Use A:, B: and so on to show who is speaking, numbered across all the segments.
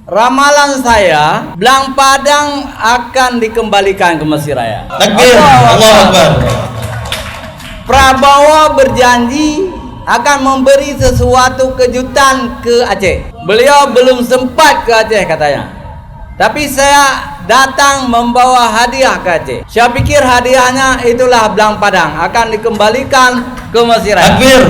A: Ramalan saya, Blang Padang akan dikembalikan ke Mesir Raya.
B: Takbir, Allahu Akbar.
A: Prabowo berjanji akan memberi sesuatu kejutan ke Aceh. Beliau belum sempat ke Aceh katanya. Tapi saya datang membawa hadiah ke Aceh. Saya pikir hadiahnya itulah Blang Padang akan dikembalikan ke Mesir Raya.
B: Takbir.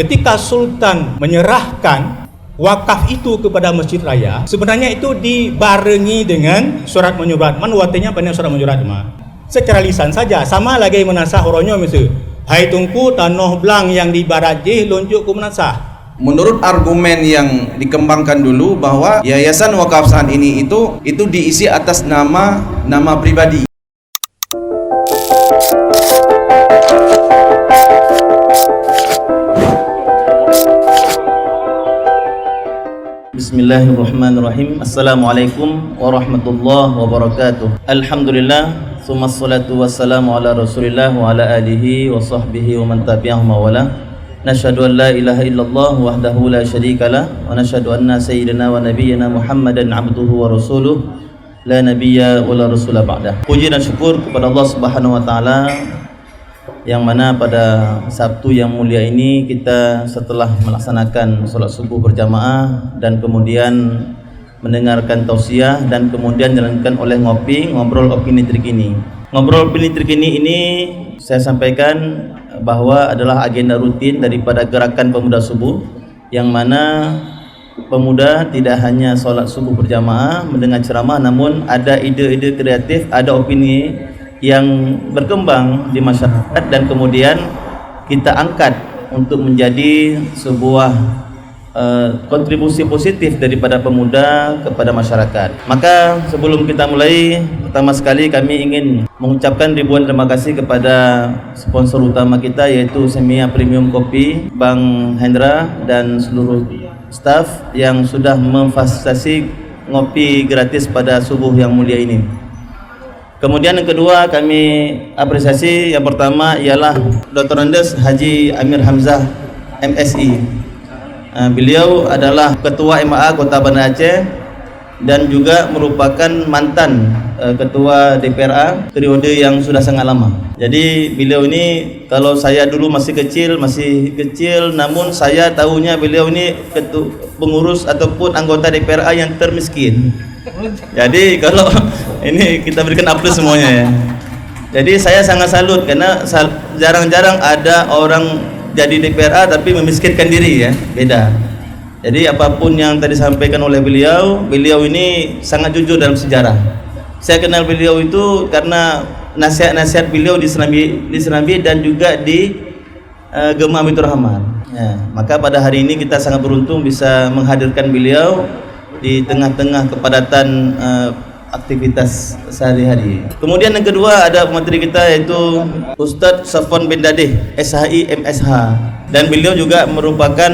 C: Ketika Sultan menyerahkan wakaf itu kepada Masjid Raya, sebenarnya itu dibarengi dengan surat menyurat. Man watenya banyak surat menyurat mah. Secara lisan saja, sama lagi menasah horonyo misal. Hai tungku tanah Blang yang di Barajih lunjuk ku menasah.
D: Menurut argumen yang dikembangkan dulu bahwa Yayasan Wakaf saat ini itu diisi atas nama pribadi.
B: Bismillahirrahmanirrahim. Assalamualaikum warahmatullahi wabarakatuh. Alhamdulillah, summa salatu wassalamu ala rasulillah wa ala alihi wa sahbihi wa man tabi'ahum wa wala. Nashhadu an la ilaha illallah wahdahu la syarikalah wa nashhadu anna sayyidina wa nabiyyana Muhammadan abduhu wa rasuluh la nabiyya wa la rasula ba'dah. Puji dan syukur kepada Allah Subhanahu wa taala yang mana pada Sabtu yang mulia ini kita setelah melaksanakan sholat subuh berjamaah dan kemudian mendengarkan tausiah dan kemudian dilanjutkan oleh ngobrol opini terkini. Ngobrol opini terkini ini saya sampaikan bahwa adalah agenda rutin daripada gerakan pemuda subuh, yang mana pemuda tidak hanya sholat subuh berjamaah mendengar ceramah, namun ada ide-ide kreatif, ada opini yang berkembang di masyarakat dan kemudian kita angkat untuk menjadi sebuah kontribusi positif daripada pemuda kepada masyarakat. Maka sebelum kita mulai, pertama sekali kami ingin mengucapkan ribuan terima kasih kepada sponsor utama kita, yaitu Semia Premium Kopi, Bang Hendra dan seluruh staf yang sudah memfasilitasi ngopi gratis pada subuh yang mulia ini. Kemudian yang kedua kami apresiasi, yang pertama ialah Dr. Andes Haji Amir Hamzah MSI. Beliau adalah Ketua MAA Kota Banda Aceh dan juga merupakan mantan Ketua DPRA periode yang sudah sangat lama. Jadi beliau ini, kalau saya dulu masih kecil, namun saya tahunya beliau ini pengurus ataupun anggota DPRA yang termiskin. Jadi kalau ini kita berikan aplaus semuanya ya. Jadi saya sangat salut karena jarang-jarang ada orang jadi DPRA tapi memiskinkan diri ya, beda. Jadi apapun yang tadi disampaikan oleh beliau ini sangat jujur dalam sejarah. Saya kenal beliau itu karena nasihat-nasihat beliau di Serambi dan juga di Gema Mitur Rahman. Ya, maka pada hari ini kita sangat beruntung bisa menghadirkan beliau di tengah-tengah kepadatan aktivitas sehari-hari. Kemudian yang kedua ada pemateri kita yaitu Ustadz Safwan bin Dadeh SHI MSH, dan beliau juga merupakan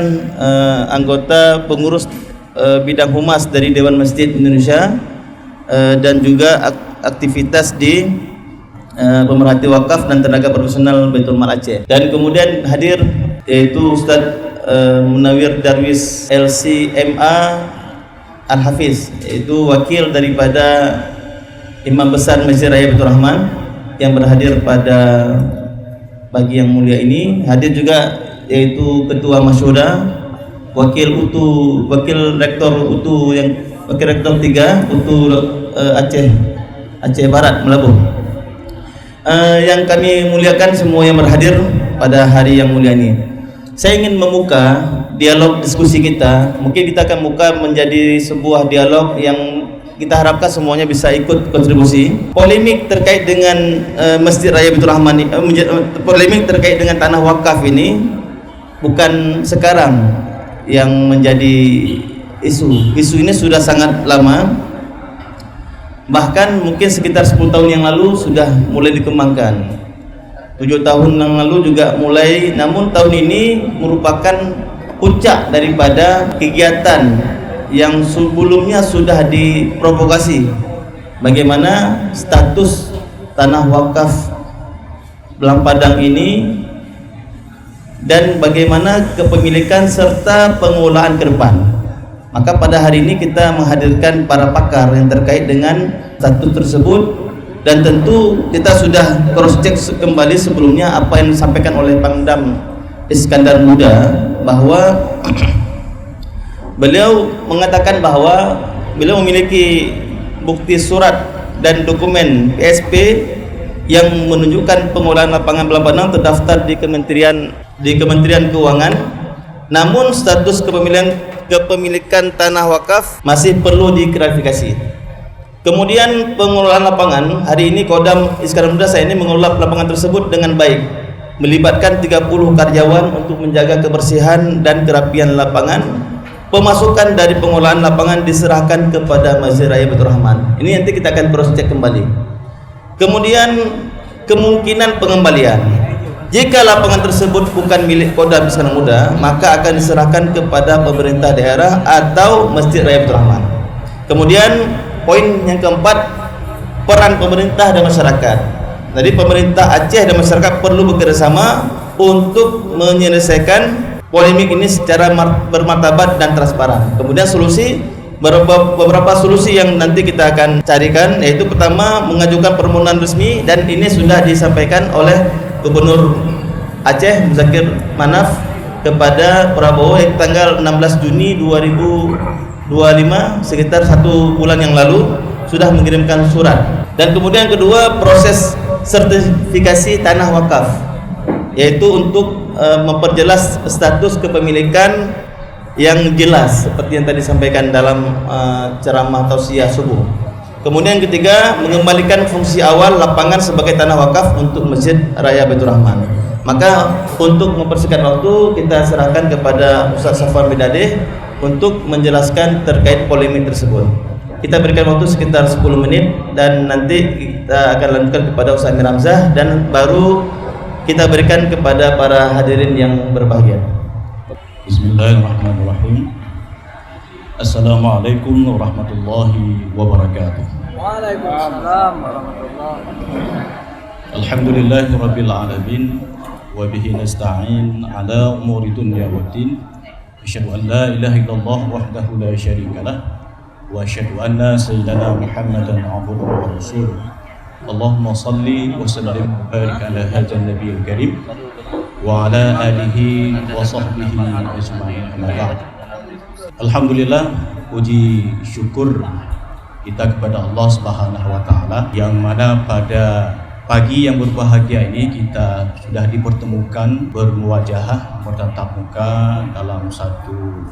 B: anggota pengurus bidang humas dari Dewan Masjid Indonesia dan juga aktivitas di pemerhati wakaf dan tenaga profesional Baitul Mal Aceh. Dan kemudian hadir yaitu Ustadz Munawir Darwis LCMA Al-Hafiz, yaitu wakil daripada Imam Besar Masjid Raya Baitur Rahman yang berhadir pada pagi yang mulia ini. Hadir juga yaitu Ketua Masyuda, wakil rektor UTU yang wakil rektor 3 UTU Aceh Barat Melabuh. Yang kami muliakan semua yang berhadir pada hari yang mulia ini. Saya ingin membuka dialog diskusi kita. Mungkin kita akan buka menjadi sebuah dialog yang kita harapkan semuanya bisa ikut kontribusi. Polemik terkait dengan Masjid Raya Baitur Rahman, polemik terkait dengan tanah wakaf ini bukan sekarang yang menjadi isu. Isu ini sudah sangat lama. Bahkan mungkin sekitar 10 tahun yang lalu sudah mulai dikembangkan. 7 tahun yang lalu juga mulai, namun tahun ini merupakan puncak daripada kegiatan yang sebelumnya sudah diprovokasi. Bagaimana status tanah wakaf Blang Padang ini dan bagaimana kepemilikan serta pengelolaan ke depan. Maka pada hari ini kita menghadirkan para pakar yang terkait dengan status tersebut, dan tentu kita sudah cross check kembali sebelumnya apa yang disampaikan oleh Pangdam Iskandar Muda, bahwa beliau mengatakan bahwa beliau memiliki bukti surat dan dokumen PSP yang menunjukkan pengolahan lapangan Belambangan terdaftar di Kementerian Keuangan, namun status kepemilikan tanah wakaf masih perlu diklarifikasi. Kemudian pengelolaan lapangan, hari ini Kodam Iskandar Muda saya ini mengelola lapangan tersebut dengan baik, melibatkan 30 karyawan untuk menjaga kebersihan dan kerapian lapangan. Pemasukan dari pengolahan lapangan diserahkan kepada Masjid Raya Baitur Rahman. Ini nanti kita akan cross check kembali. Kemudian kemungkinan pengembalian, jika lapangan tersebut bukan milik Kodam Iskandar Muda, maka akan diserahkan kepada pemerintah daerah atau Masjid Raya Baitur Rahman. Kemudian poin yang keempat, peran pemerintah dan masyarakat. Jadi pemerintah Aceh dan masyarakat perlu bekerjasama untuk menyelesaikan polemik ini secara bermartabat dan transparan. Kemudian beberapa solusi yang nanti kita akan carikan, yaitu pertama, mengajukan permohonan resmi, dan ini sudah disampaikan oleh Gubernur Aceh Muzakir Manaf kepada Prabowo tanggal 16 Juni 2025, sekitar 1 bulan yang lalu sudah mengirimkan surat. Dan kemudian kedua, proses sertifikasi tanah wakaf, yaitu untuk memperjelas status kepemilikan yang jelas seperti yang tadi disampaikan dalam ceramah tausiah subuh. Kemudian ketiga, mengembalikan fungsi awal lapangan sebagai tanah wakaf untuk Masjid Raya Baitur Rahman. Maka untuk mempersingkat waktu, kita serahkan kepada Ustaz Safwan Bidadeh untuk menjelaskan terkait polemik tersebut. Kita berikan waktu sekitar 10 menit, dan nanti kita akan lanjutkan kepada Ustaz Amir Hamzah, dan baru kita berikan kepada para hadirin yang berbahagia.
E: Bismillahirrahmanirrahim. Assalamualaikum warahmatullahi wabarakatuh.
A: Waalaikumsalam warahmatullahi wabarakatuh.
E: Alhamdulillahirabbil alamin wa bihi nasta'in ala umuri dunya waddin. Asyhadu an la ilaha illallah wahdahu la syarikalah wa asyhadu anna sayyidana Muhammadan abduhu wa rasuluh. Allahumma salli wa sallim wa barik ala hadzal nabiyil karim wa ala alihi wa sahbihi ajma'in. Amma ba'd. Alhamdulillah, puji syukur kita kepada Allah Subhanahu wa taala, yang mana pada pagi yang berbahagia ini kita sudah dipertemukan bermuwajahah, bertatap muka dalam satu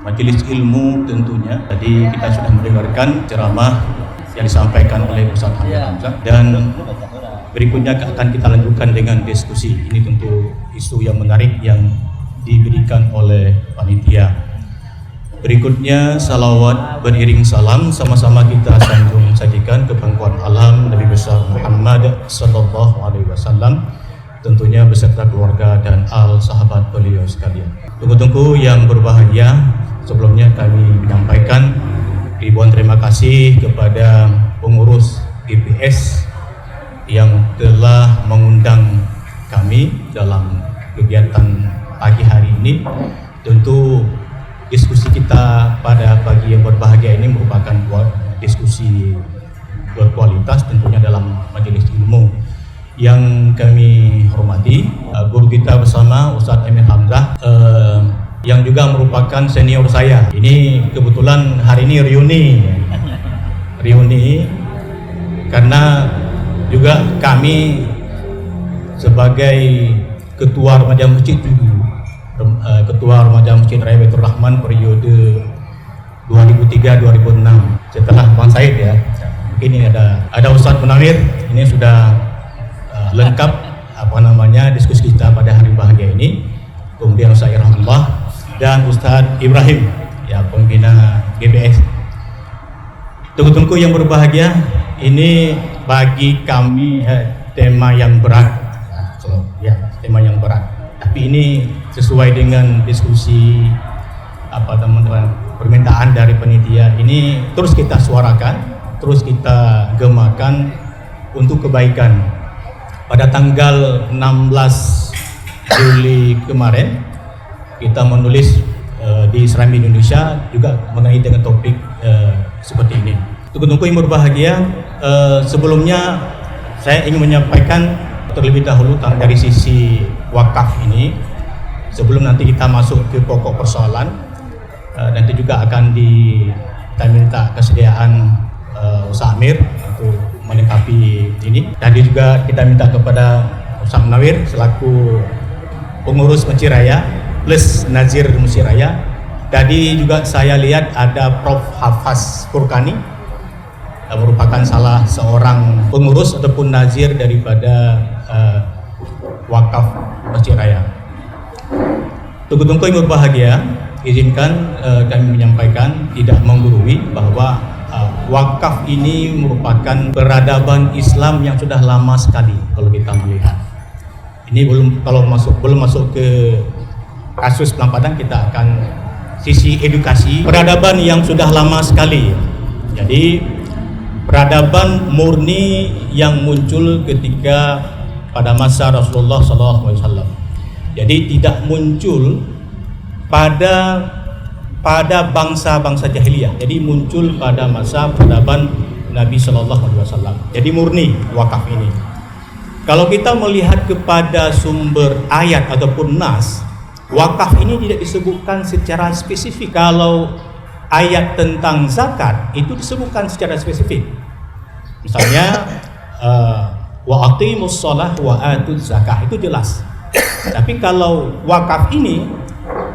E: majelis ilmu tentunya. Tadi kita sudah mendengarkan ceramah yang disampaikan oleh Ustaz Amir Hamzah, dan berikutnya akan kita lanjutkan dengan diskusi. Ini tentu isu yang menarik yang diberikan oleh panitia. Berikutnya salawat beriring salam sama-sama kita sanjung sajikan ke pangkuan alam Nabi besar Muhammad sallallahu alaihi wasallam, tentunya beserta keluarga dan al sahabat beliau sekalian. Tunggu-tunggu yang berbahagia, sebelumnya kami menyampaikan ribuan terima kasih kepada pengurus GPS yang telah mengundang kami dalam kegiatan pagi hari ini. Tentu diskusi kita pada pagi yang berbahagia ini merupakan diskusi berkualitas, tentunya dalam majelis ilmu yang kami hormati. Guru kita bersama Ustaz Amir Hamzah, yang juga merupakan senior saya. Ini kebetulan hari ini reuni karena juga kami sebagai ketua remaja masjid dulu, ketua remaja Masjid Raya Baitur Rahman periode 2003-2006 setelah Bang Said ya. Mungkin ini ada Ustaz Munawir, ini sudah lengkap diskusi kita pada hari bahagia ini. Kemudian Ustaz Irhamullah dan Ustaz Ibrahim, ya, pembina GBS. Tunggu-tunggu yang berbahagia, ini bagi kami tema yang berat, tema yang berat. Tapi ini sesuai dengan diskusi teman-teman, permintaan dari panitia. Ini terus kita suarakan, terus kita gemakan untuk kebaikan. Pada tanggal 16 Juli kemarin kita menulis
C: di Serambi Indonesia juga mengenai dengan topik seperti ini. Tunggu-tunggu yang berbahagia, sebelumnya saya ingin menyampaikan terlebih dahulu dari sisi wakaf ini, sebelum nanti kita masuk ke pokok persoalan. Nanti juga akan kita minta kesediaan Ustaz Amir untuk melengkapi ini. Tadi juga kita minta kepada Ustaz Munawir selaku pengurus Masjid Raya plus Nazir Masjid Raya. Tadi juga saya lihat ada Prof. Hafaz Furkani, merupakan salah seorang pengurus ataupun nazir daripada wakaf Masjid Raya. Tunggu-tunggu yang berbahagia, izinkan kami menyampaikan tidak menggurui bahwa wakaf ini merupakan peradaban Islam yang sudah lama sekali kalau kita melihat. Ini belum masuk ke kasus pelampadan, kita akan sisi edukasi peradaban yang sudah lama sekali. Jadi peradaban murni yang muncul ketika pada masa Rasulullah SAW. Jadi tidak muncul pada bangsa-bangsa jahiliyah. Jadi muncul pada masa peradaban Nabi SAW. Jadi murni wakaf ini. Kalau kita melihat kepada sumber ayat ataupun nas, wakaf ini tidak disebutkan secara spesifik. Kalau ayat tentang zakat itu disebutkan secara spesifik. Misalnya wa aqimus shalah wa atuz zakah, itu jelas. Tapi kalau wakaf ini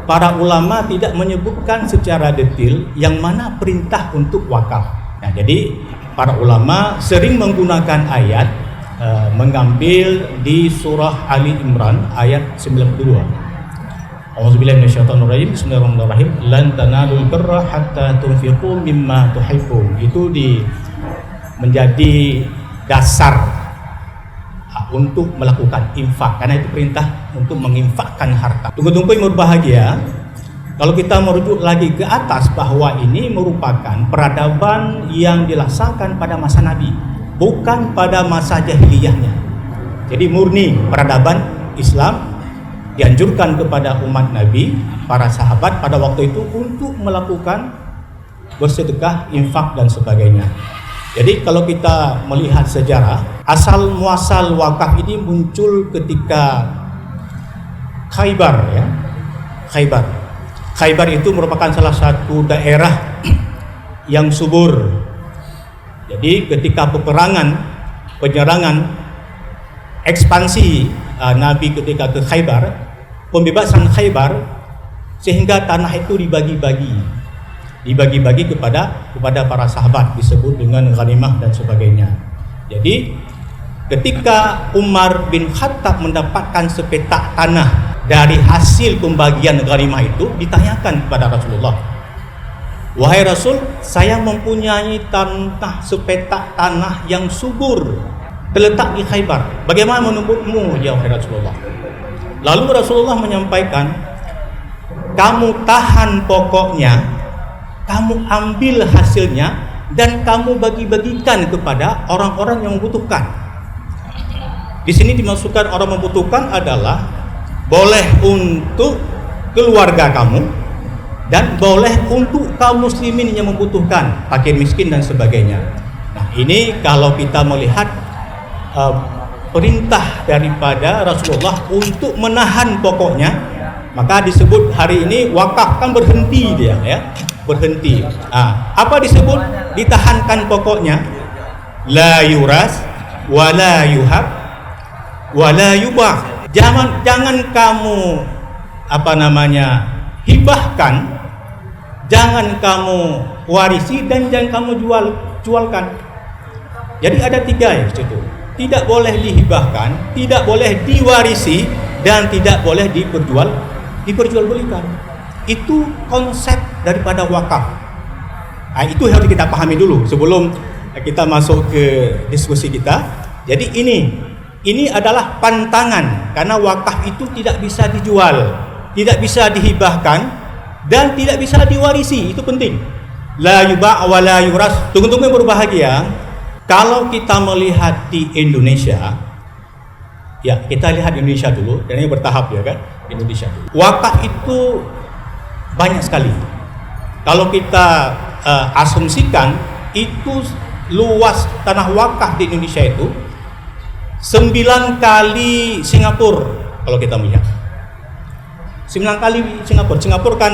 C: para ulama tidak menyebutkan secara detail yang mana perintah untuk wakaf. Nah, jadi para ulama sering menggunakan ayat mengambil di surah Ali Imran ayat 92. A'udzubillahi minasyaitonirrajim. Bismillahirrahmanirrahim. Lan tanalul birra hatta tunfiqu mimma tuhibbun. Itu menjadi dasar untuk melakukan infak, karena itu perintah untuk menginfakkan harta. Tunggu-tunggu yang berbahagia, kalau kita merujuk lagi ke atas bahwa ini merupakan peradaban yang dilaksanakan pada masa Nabi, bukan pada masa jahiliyahnya. Jadi murni peradaban Islam dianjurkan kepada umat Nabi, para sahabat pada waktu itu untuk melakukan bersedekah, infak dan sebagainya. Jadi kalau kita melihat sejarah, asal muasal wakaf ini muncul ketika Khaybar, ya. Khaybar itu merupakan salah satu daerah yang subur. Jadi ketika penyerangan, ekspansi Nabi ketika ke Khaybar, pembebasan Khaybar, sehingga tanah itu dibagi-bagi kepada para sahabat, disebut dengan ghanimah dan sebagainya. Jadi ketika Umar bin Khattab mendapatkan sepetak tanah dari hasil pembagian ghanimah itu, ditanyakan kepada Rasulullah, "Wahai Rasul, saya mempunyai sepetak tanah yang subur terletak di Khaybar. Bagaimana menurutmu, ya wahai Rasulullah?" Lalu Rasulullah menyampaikan, "Kamu tahan pokoknya, kamu ambil hasilnya, dan kamu bagi-bagikan kepada orang-orang yang membutuhkan." Di sini dimaksudkan orang membutuhkan adalah boleh untuk keluarga kamu dan boleh untuk kaum muslimin yang membutuhkan, fakir miskin dan sebagainya. Nah, ini kalau kita melihat perintah daripada Rasulullah untuk menahan pokoknya, maka disebut hari ini wakaf kan berhenti dia, ya. Berhenti. Apa disebut ditahankan pokoknya? La yuras wa la yuhab wa la yubah. Jangan kamu hibahkan, jangan kamu warisi, dan jangan kamu jualkan. Jadi ada tiga ya situ. Tidak boleh dihibahkan, tidak boleh diwarisi, dan tidak boleh diperjualbelikan. Itu konsep daripada wakaf. Itu harus kita pahami dulu sebelum kita masuk ke diskusi kita. Jadi ini adalah pantangan, karena wakaf itu tidak bisa dijual, tidak bisa dihibahkan, dan tidak bisa diwarisi. Itu penting. La yuba' wa la yuras. Tunggu-tunggu yang berbahagia, kalau kita melihat di Indonesia, ya kita lihat Indonesia dulu, dan ini bertahap ya kan, Indonesia dulu. Wakaf itu banyak sekali. Kalau kita asumsikan itu luas tanah wakaf di Indonesia itu 9 kali Singapura. Kalau kita melihat 9 kali Singapura. Singapura kan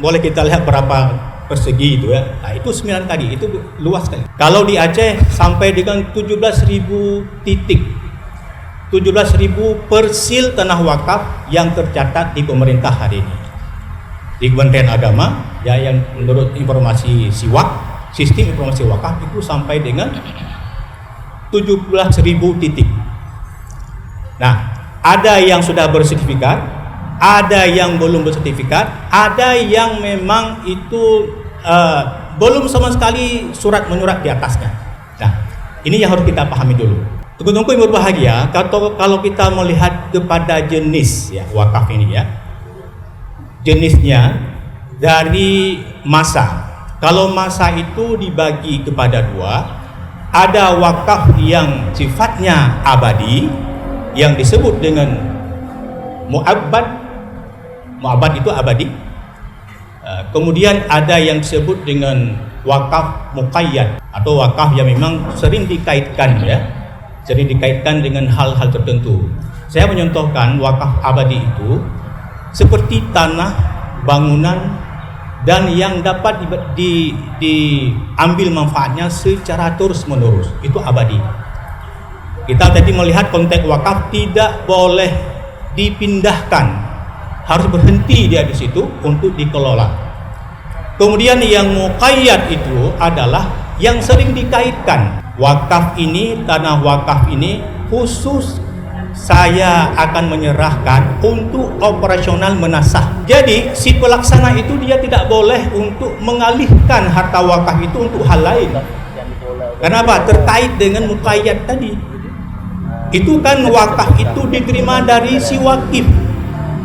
C: boleh kita lihat berapa persegi itu ya. Nah, itu 9 kali, itu luas sekali. Kalau di Aceh sampai dengan 17.000 titik, 17.000 persil tanah wakaf yang tercatat di pemerintah hari ini. Di Kementerian Agama ya, yang menurut informasi SIWAK, sistem informasi wakaf itu sampai dengan 17.000 titik. Nah, ada yang sudah bersertifikat, ada yang belum bersertifikat, ada yang memang itu belum sama sekali surat menyurat di atasnya. Nah, ini yang harus kita pahami dulu. Tunggu-tunggu yang berbahagia, kalau kita melihat kepada jenis ya wakaf ini ya, jenisnya dari masa. Kalau masa itu dibagi kepada 2, ada wakaf yang sifatnya abadi, yang disebut dengan mu'abbad. Mu'abbad itu abadi. Kemudian ada yang disebut dengan wakaf muqayyad atau wakaf yang memang sering dikaitkan ya, sering dikaitkan dengan hal-hal tertentu. Saya menyontohkan wakaf abadi itu seperti tanah, bangunan, dan yang dapat diambil manfaatnya secara terus-menerus, itu abadi. Kita tadi melihat konteks wakaf tidak boleh dipindahkan, harus berhenti dia di situ untuk dikelola. Kemudian yang muqayyad itu adalah yang sering dikaitkan. Wakaf ini, tanah wakaf ini khusus saya akan menyerahkan untuk operasional menasah. Jadi si pelaksana itu dia tidak boleh untuk mengalihkan harta wakaf itu untuk hal lain. Kenapa? Terkait dengan muqayyad tadi. Itu kan wakaf itu diterima dari si wakif.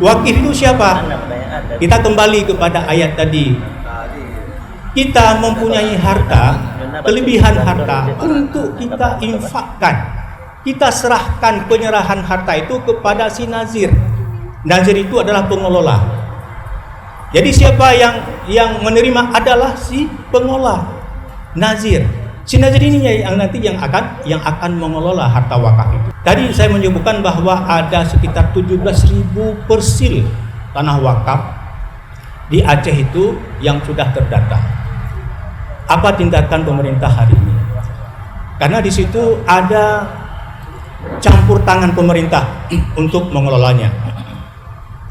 C: Wakif itu siapa? Kita kembali kepada ayat tadi. Kita mempunyai harta, kelebihan harta untuk kita infakkan. Kita serahkan penyerahan harta itu kepada si nazir. Nazir itu adalah pengelola. Jadi siapa yang menerima adalah si pengelola, nazir. Si nazir ini yang nanti yang akan mengelola harta wakaf itu. Tadi saya menyebutkan bahwa ada sekitar 17.000 persil tanah wakaf di Aceh itu yang sudah terdata. Apa tindakan pemerintah hari ini? Karena di situ ada campur tangan pemerintah untuk mengelolanya.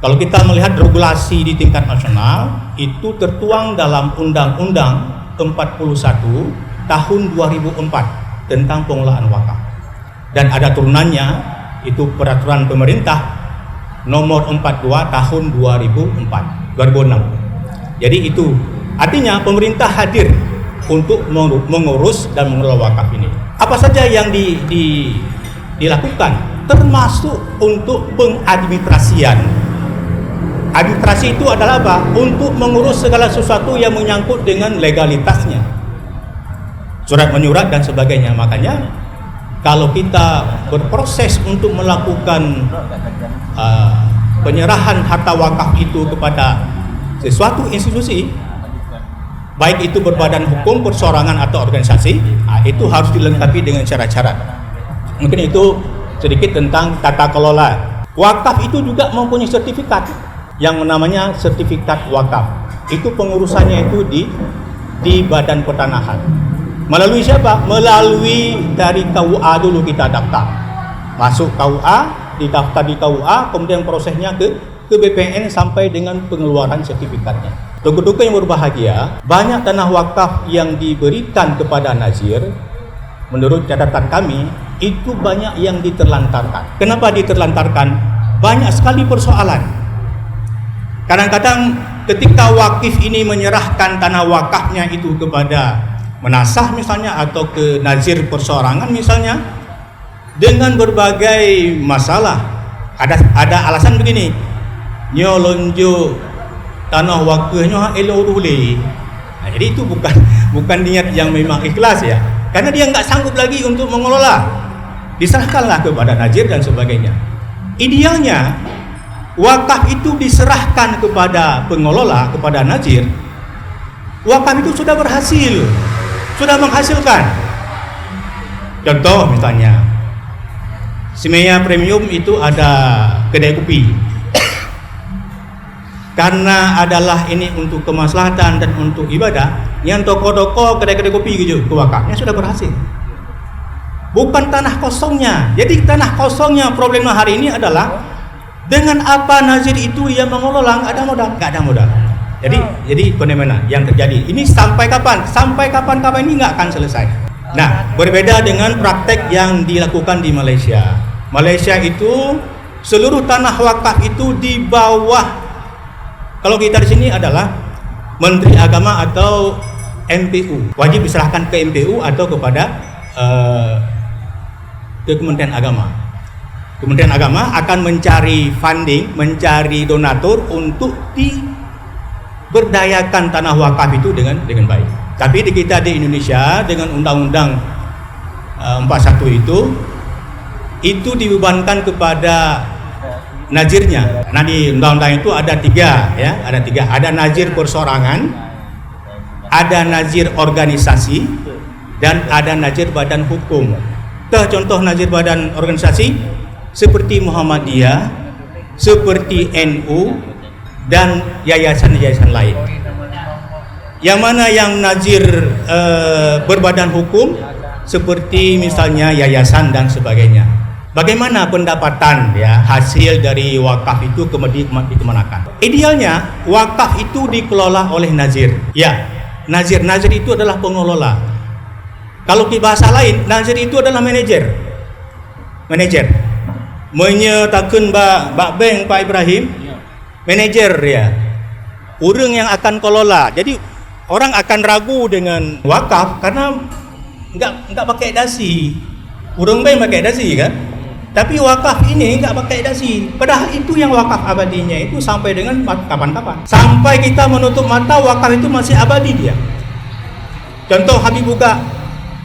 C: Kalau kita melihat regulasi di tingkat nasional itu tertuang dalam Undang-Undang 41 tahun 2004 tentang pengelolaan wakaf. Dan ada turunannya, itu peraturan pemerintah nomor 42 tahun 2006. Jadi itu artinya pemerintah hadir untuk mengurus dan mengelola wakaf ini. Apa saja yang dilakukan, termasuk untuk pengadministrasian. Administrasi itu adalah apa? Untuk mengurus segala sesuatu yang menyangkut dengan legalitasnya, surat menyurat dan sebagainya. Makanya kalau kita berproses untuk melakukan penyerahan harta wakaf itu kepada sesuatu institusi, baik itu berbadan hukum, perseorangan atau organisasi, itu harus dilengkapi dengan syarat-syarat. Mungkin itu sedikit tentang tata kelola. Wakaf itu juga mempunyai sertifikat yang namanya sertifikat wakaf. Itu pengurusannya itu di Badan Pertanahan. Melalui siapa? Melalui dari KUA dulu kita daftar. Masuk KUA, didaftar di KUA, kemudian prosesnya ke BPN sampai dengan pengeluaran sertifikatnya. Tunggu-tunggu yang berbahagia, banyak tanah wakaf yang diberikan kepada nazir, menurut catatan kami, itu banyak yang diterlantarkan. Kenapa diterlantarkan? Banyak sekali persoalan. Kadang-kadang ketika wakif ini menyerahkan tanah wakafnya itu kepada menasah misalnya atau ke nazir perseorangan misalnya, dengan berbagai masalah. Ada alasan begini, nyolonjo tanah wakafnya elorule. Nah, jadi itu bukan niat yang memang ikhlas ya, karena dia nggak sanggup lagi untuk mengelola, diserahkanlah kepada nazir dan sebagainya. Idealnya wakaf itu diserahkan kepada pengelola, kepada nazir, wakaf itu sudah berhasil, sudah menghasilkan. Contoh misalnya, Simea Premium itu ada kedai kopi. Karena adalah ini untuk kemaslahatan dan untuk ibadah, yang toko-toko, kedai-kedai kopi gitu, wakafnya sudah berhasil. Bukan tanah kosongnya. Jadi tanah kosongnya problema hari ini adalah dengan apa nazir itu yang mengelola, nggak ada modal. Jadi fenomena yang terjadi ini sampai kapan? Sampai kapan ini nggak akan selesai. Nah, berbeda dengan praktek yang dilakukan di Malaysia. Malaysia itu seluruh tanah wakaf itu di bawah, kalau kita di sini adalah Menteri Agama atau MPU, wajib diserahkan ke MPU atau kepada ke Kementerian Agama. Kementerian Agama akan mencari funding, mencari donatur untuk diberdayakan tanah wakaf itu dengan baik. Tapi di kita di Indonesia dengan Undang-Undang 41 itu dibebankan kepada nazirnya. Nah, di undang-undang itu ada tiga, ya, ada nazir persorangan, ada nazir organisasi, dan ada nazir badan hukum. Contoh nazir badan organisasi seperti Muhammadiyah, seperti NU, dan yayasan-yayasan lain. Yang mana yang nazir berbadan hukum seperti misalnya yayasan dan sebagainya. Bagaimana pendapatan ya hasil dari wakaf itu kemudian dikemanakan? Idealnya wakaf itu dikelola oleh nazir. Ya, nazir itu adalah pengelola. Kalau di bahasa lain, nazir itu adalah manajer. Menyatakan Pak Beng, Pak Ibrahim, manajer ya. Orang yang akan kelola. Jadi orang akan ragu dengan wakaf karena enggak pakai dasi. Orang Beng pakai dasi kan? Tapi wakaf ini enggak pakai dasi. Padahal itu yang wakaf abadinya itu sampai dengan kapan-kapan. Sampai kita menutup mata, wakaf itu masih abadi dia. Contoh Habib Buka.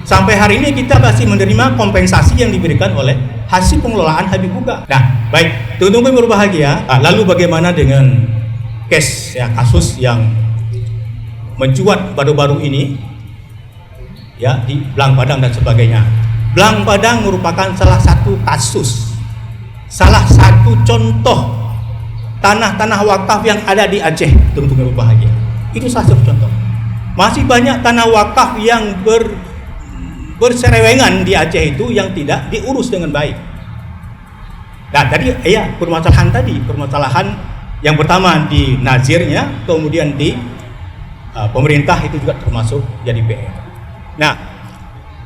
C: Sampai hari ini kita masih menerima kompensasi yang diberikan oleh hasil pengelolaan Habib Buka. Nah, baik, teman-teman yang berbahagia. Lalu bagaimana dengan kasus yang mencuat baru-baru ini, ya, di Belang Padang dan sebagainya. Belang Padang merupakan salah satu kasus, salah satu contoh tanah-tanah wakaf yang ada di Aceh, teman-teman yang berbahagia. Itu salah satu contoh. Masih banyak tanah wakaf yang berselewengan di Aceh itu yang tidak diurus dengan baik. Nah, tadi ya permasalahan yang pertama di nazirnya, kemudian di pemerintah itu juga termasuk jadi PR. Nah,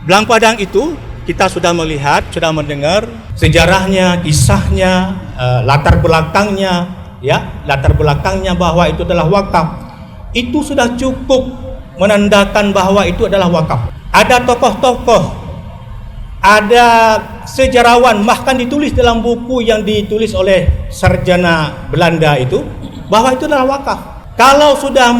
C: Belang Padang itu kita sudah melihat, sudah mendengar sejarahnya, kisahnya, latar belakangnya bahwa itu adalah wakaf. Itu sudah cukup menandakan bahwa itu adalah wakaf. Ada tokoh-tokoh, ada sejarawan, bahkan ditulis dalam buku yang ditulis oleh sarjana Belanda itu bahwa itu adalah wakaf. Kalau sudah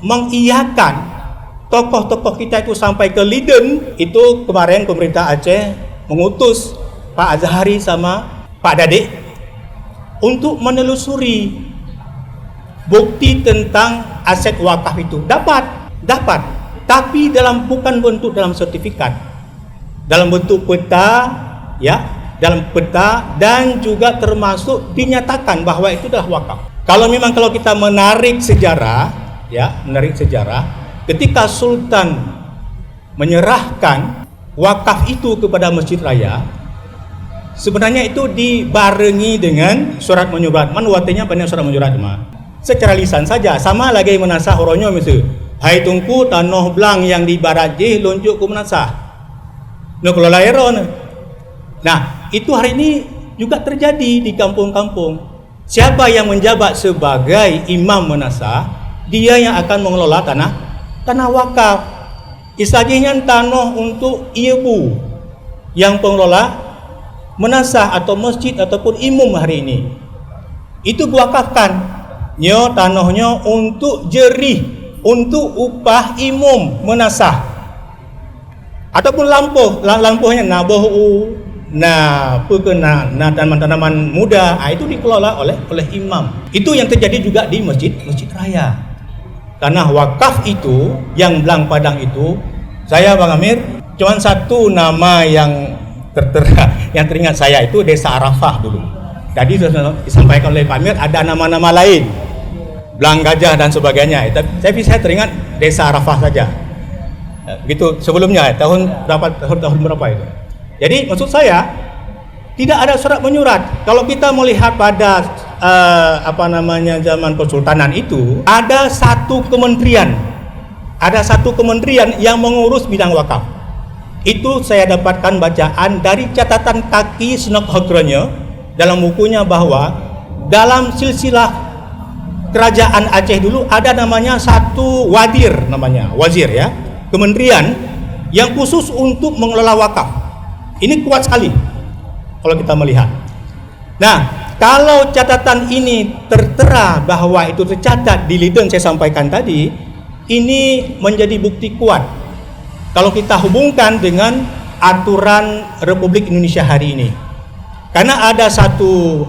C: mengiyakan tokoh-tokoh kita itu sampai ke Leiden, itu kemarin pemerintah Aceh mengutus Pak Azhari sama Pak Dadik untuk menelusuri bukti tentang aset wakaf itu. Dapat, tapi bukan bentuk dalam sertifikat, dalam bentuk peta, ya, dalam peta, dan juga termasuk dinyatakan bahwa itu adalah wakaf. Kalau kita menarik sejarah, ketika Sultan menyerahkan wakaf itu kepada Masjid Raya, sebenarnya itu dibarengi dengan surat menyurat. Artinya banyak surat menyurat secara lisan saja, sama lagi menasah oronyo misalnya. Hai tungku tanah belang yang di Barajih lonjuk ke menasah. Nah, itu hari ini juga terjadi di kampung-kampung. Siapa yang menjabat sebagai imam menasah, dia yang akan mengelola tanah wakaf. Istilahnya tanah untuk ibu yang pengelola menasah atau masjid ataupun imam hari ini. Itu diwakafkan. Tanahnya untuk jerih, untuk upah imam menasah ataupun lampuhnya tanaman-tanaman muda, itu dikelola oleh imam. Itu yang terjadi juga di masjid raya. Tanah wakaf itu yang Belang Padang itu, saya Bang Amir, cuma satu nama yang tertera yang teringat saya itu Desa Arafah dulu. Jadi disampaikan oleh Pak Amir ada nama-nama lain, Belang Gajah dan sebagainya. Tapi saya teringat Desa Arafah saja. Begitu sebelumnya tahun berapa itu. Jadi maksud saya tidak ada surat menyurat. Kalau kita melihat pada zaman Kesultanan itu ada satu kementerian yang mengurus bidang wakaf. Itu saya dapatkan bacaan dari catatan kaki Senok Hokronyo dalam bukunya bahwa dalam silsilah kerajaan Aceh dulu ada namanya satu wazir ya, kementerian yang khusus untuk mengelola wakaf. Ini kuat sekali kalau kita melihat. Nah, kalau catatan ini tertera bahwa itu tercatat di Leiden saya sampaikan tadi, ini menjadi bukti kuat kalau kita hubungkan dengan aturan Republik Indonesia hari ini. Karena ada satu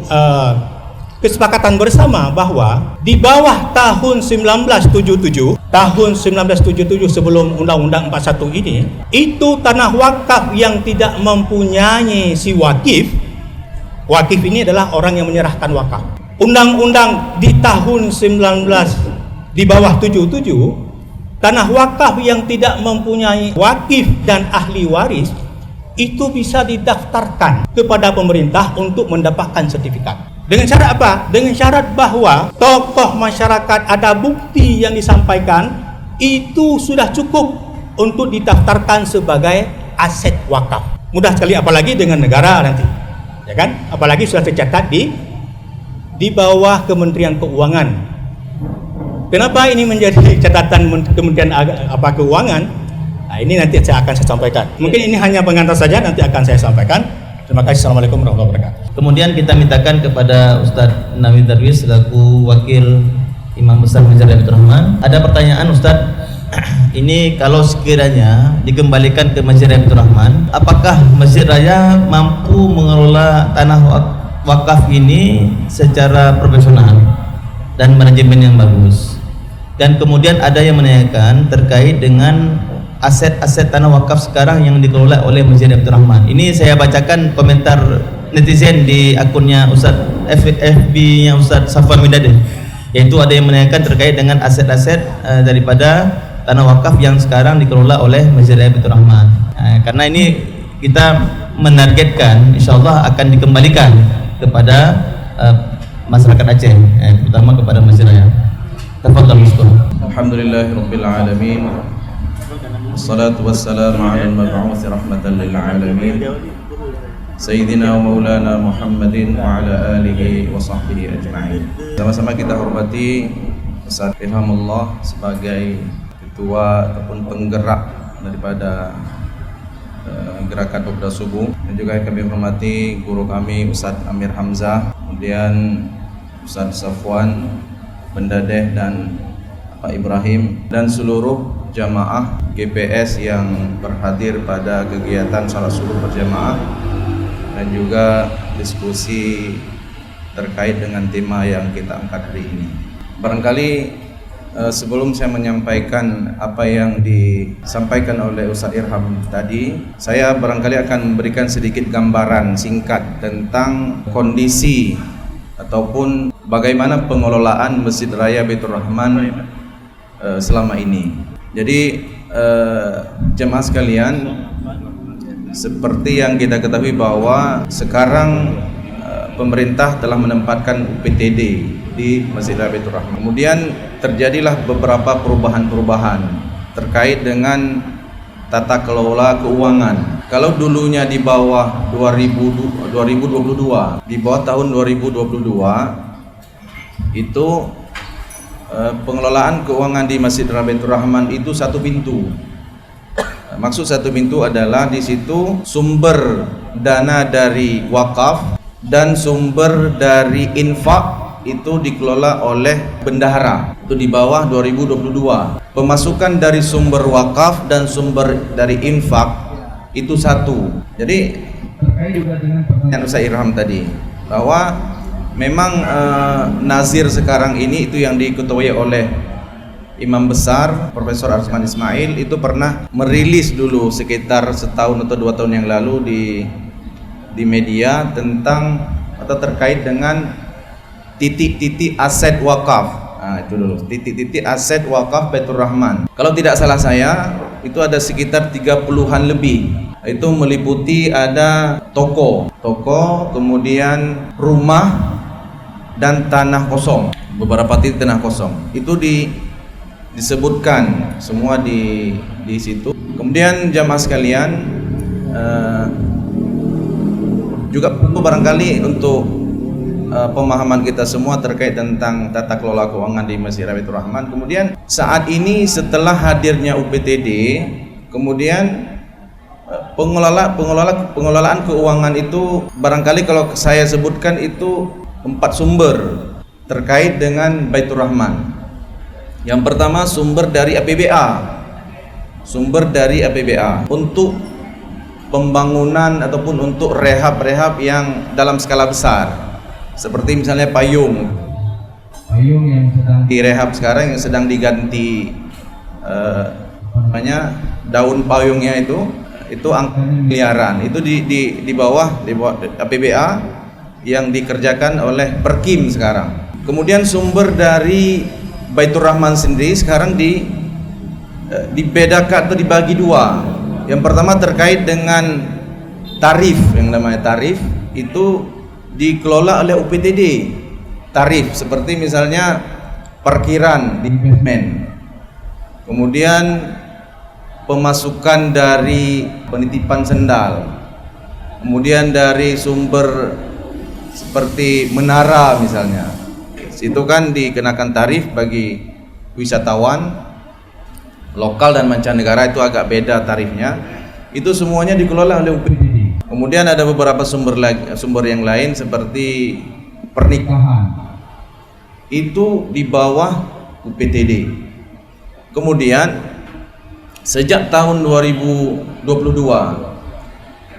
C: kesepakatan bersama bahwa di bawah tahun 1977 sebelum Undang-Undang 41 ini, itu tanah wakaf yang tidak mempunyai si wakif ini adalah orang yang menyerahkan wakaf. Undang-undang di tahun 19 di bawah 77, tanah wakaf yang tidak mempunyai wakif dan ahli waris itu bisa didaftarkan kepada pemerintah untuk mendapatkan sertifikat. Dengan syarat apa? Dengan syarat bahwa tokoh masyarakat ada bukti yang disampaikan itu sudah cukup untuk didaftarkan sebagai aset wakaf. Mudah sekali, apalagi dengan negara nanti, ya kan? Apalagi sudah tercatat di bawah Kementerian Keuangan. Kenapa ini menjadi catatan Kementerian Keuangan? Nah, ini nanti saya akan sampaikan. Mungkin ini hanya pengantar saja, nanti akan saya sampaikan. Terima kasih. Assalamualaikum warahmatullahi wabarakatuh.
B: Kemudian kita mintakan kepada Ustadz Nawi Darwis selaku Wakil Imam Besar Masjid Raya Baitur Rahman. Ada pertanyaan Ustadz, ini kalau sekiranya dikembalikan ke Masjid Raya Baitur Rahman, apakah Masjid Raya mampu mengelola tanah wakaf ini secara profesional dan manajemen yang bagus? Dan kemudian ada yang menanyakan terkait dengan aset-aset tanah wakaf sekarang yang dikelola oleh Masjid Abdul Rahman. Ini saya bacakan komentar netizen di akunnya Ustadz FB-nya Ustadz Safwan Midade, yaitu ada yang menanyakan terkait dengan aset-aset daripada tanah wakaf yang sekarang dikelola oleh Masjid Abdul Rahman. Karena ini kita menargetkan insyaallah akan dikembalikan kepada masyarakat Aceh, terutama kepada Masjid Raya. Tafadhal Ustaz.
D: Alhamdulillahirabbil alamin. Wassalatu wassalamu ala al-mab'uts rahmatan lil alamin. Sayyidina wa maulana Muhammadin wa ala alihi wa sahbihi ajma'in. Sama-sama kita hormati Ustaz Ilhamullah sebagai ketua ataupun penggerak daripada gerakan Pemuda Subuh, dan juga kami hormati guru kami Ustaz Amir Hamzah, kemudian Ustaz Safwan Bendadeh dan Pak Ibrahim, dan seluruh jamaah GPS yang berhadir pada kegiatan salat subuh berjamaah dan juga diskusi terkait dengan tema yang kita angkat hari ini. Barangkali sebelum saya menyampaikan apa yang disampaikan oleh Ustaz Irham tadi, saya barangkali akan memberikan sedikit gambaran singkat tentang kondisi ataupun bagaimana pengelolaan Masjid Raya Baitur Rahman selama ini. Jadi jemaah sekalian, seperti yang kita ketahui bahwa sekarang pemerintah telah menempatkan UPTD di Masjid Raya Baitur Rahman. Kemudian terjadilah beberapa perubahan-perubahan terkait dengan tata kelola keuangan. Kalau dulunya di bawah 2022, di bawah tahun 2022 itu pengelolaan keuangan di Masjid Raya Baitur Rahman itu satu pintu. Maksud satu pintu adalah di situ sumber dana dari wakaf dan sumber dari infak itu dikelola oleh bendahara. Itu di bawah 2022. Pemasukan dari sumber wakaf dan sumber dari infak itu satu. Jadi
F: terkait juga dengan
D: yang Ustaz Irham tadi, bahwa memang nazir sekarang ini itu yang diketuai oleh Imam Besar Profesor Arsman Ismail, itu pernah merilis dulu sekitar setahun atau 2 tahun yang lalu di media tentang atau terkait dengan titik-titik aset wakaf. Nah, itu dulu, titik-titik aset wakaf Baitur Rahman. Kalau tidak salah saya, itu ada sekitar 30-an lebih. Itu meliputi ada toko, kemudian rumah dan tanah kosong. Beberapa titik tanah kosong. Itu disebutkan semua di situ. Kemudian jamaah sekalian, juga perlu barangkali untuk pemahaman kita semua terkait tentang tata kelola keuangan di Masjid Baitur Rahman. Kemudian saat ini setelah hadirnya UPTD, kemudian pengelolaan keuangan itu barangkali kalau saya sebutkan itu 4 sumber terkait dengan Baitur Rahman. Yang pertama sumber dari APBA untuk pembangunan ataupun untuk rehab yang dalam skala besar, seperti misalnya payung
F: yang sedang
D: direhab sekarang yang sedang diganti daun payungnya itu angka miliaran, itu di bawah APBA yang dikerjakan oleh Perkim sekarang. Kemudian sumber dari Baitur Rahman sendiri sekarang dibedakan atau dibagi 2. Yang pertama terkait dengan tarif, yang namanya tarif itu dikelola oleh UPTD. Tarif seperti misalnya parkiran di basement, kemudian pemasukan dari penitipan sendal, kemudian dari sumber seperti menara misalnya, itu kan dikenakan tarif bagi wisatawan lokal dan mancanegara, itu agak beda tarifnya. Itu semuanya dikelola oleh UPTD. Kemudian ada beberapa sumber yang lain seperti pernikahan, itu di bawah UPTD. Kemudian sejak tahun 2022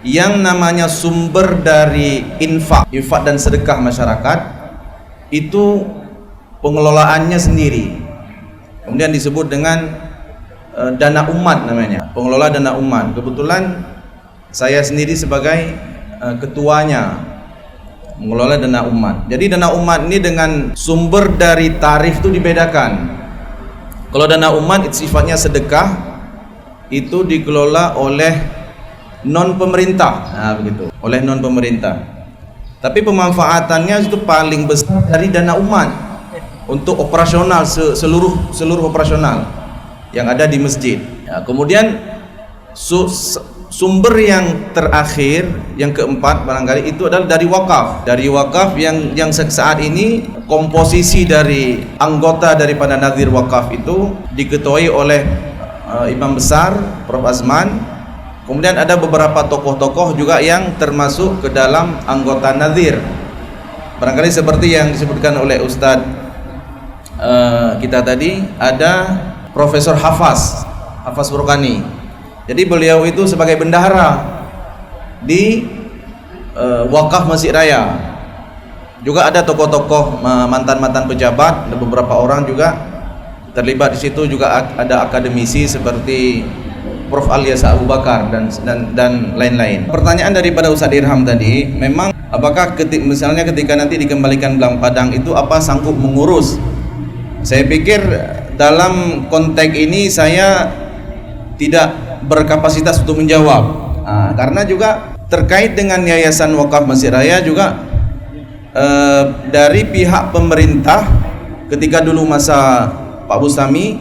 D: yang namanya sumber dari infak dan sedekah masyarakat itu pengelolaannya sendiri, kemudian disebut dengan dana umat namanya, pengelola dana umat. Kebetulan saya sendiri sebagai ketuanya mengelola dana umat. Jadi dana umat ini dengan sumber dari tarif itu dibedakan. Kalau dana umat itu sifatnya sedekah, itu dikelola oleh non pemerintah, begitu, oleh non pemerintah. Tapi pemanfaatannya itu paling besar dari dana umat untuk operasional, seluruh operasional yang ada di masjid. Kemudian sumber yang terakhir, yang keempat barangkali itu adalah dari wakaf. Dari wakaf yang saat ini komposisi dari anggota daripada nazir wakaf itu diketuai oleh Imam Besar Prof Azman. Kemudian ada beberapa tokoh-tokoh juga yang termasuk ke dalam anggota nazir. Barangkali seperti yang disebutkan oleh Ustadz kita tadi, ada Profesor Hafaz Burkani. Jadi beliau itu sebagai bendahara di wakaf Masjid Raya. Juga ada tokoh-tokoh mantan-mantan pejabat, ada beberapa orang juga terlibat di situ. Juga ada akademisi seperti Prof Alyasa Abu Bakar dan lain-lain. Pertanyaan daripada Ustaz Irham tadi, memang apakah misalnya ketika nanti dikembalikan Belang Padang itu apa sanggup mengurus? Saya pikir dalam konteks ini saya tidak berkapasitas untuk menjawab, karena juga terkait dengan Yayasan Wakaf Masjid Raya juga dari pihak pemerintah ketika dulu masa Pak Bustami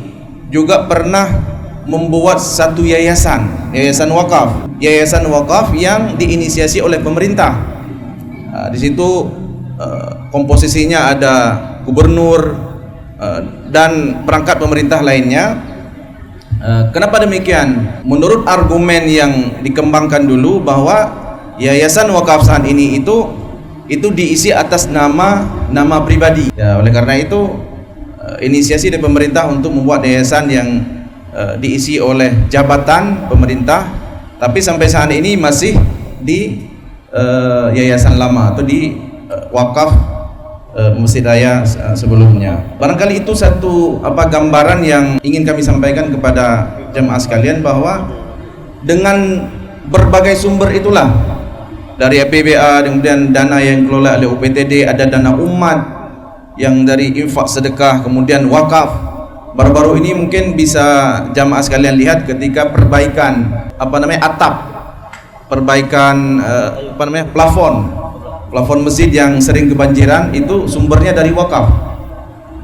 D: juga pernah membuat satu yayasan wakaf yang diinisiasi oleh pemerintah. Di situ komposisinya ada gubernur dan perangkat pemerintah lainnya. Kenapa demikian? Menurut argumen yang dikembangkan dulu bahwa yayasan wakaf saat ini itu diisi atas nama pribadi. Ya, oleh karena itu inisiasi dari pemerintah untuk membuat yayasan yang diisi oleh jabatan pemerintah, tapi sampai saat ini masih yayasan lama atau di wakaf Masjid Raya sebelumnya. Barangkali itu satu gambaran yang ingin kami sampaikan kepada jemaah sekalian, bahwa dengan berbagai sumber itulah, dari APBA, kemudian dana yang dikelola oleh UPTD, ada dana umat yang dari infak sedekah, kemudian wakaf. Baru-baru ini mungkin bisa jamaah sekalian lihat ketika perbaikan atap, perbaikan plafon masjid yang sering kebanjiran, itu sumbernya dari wakaf,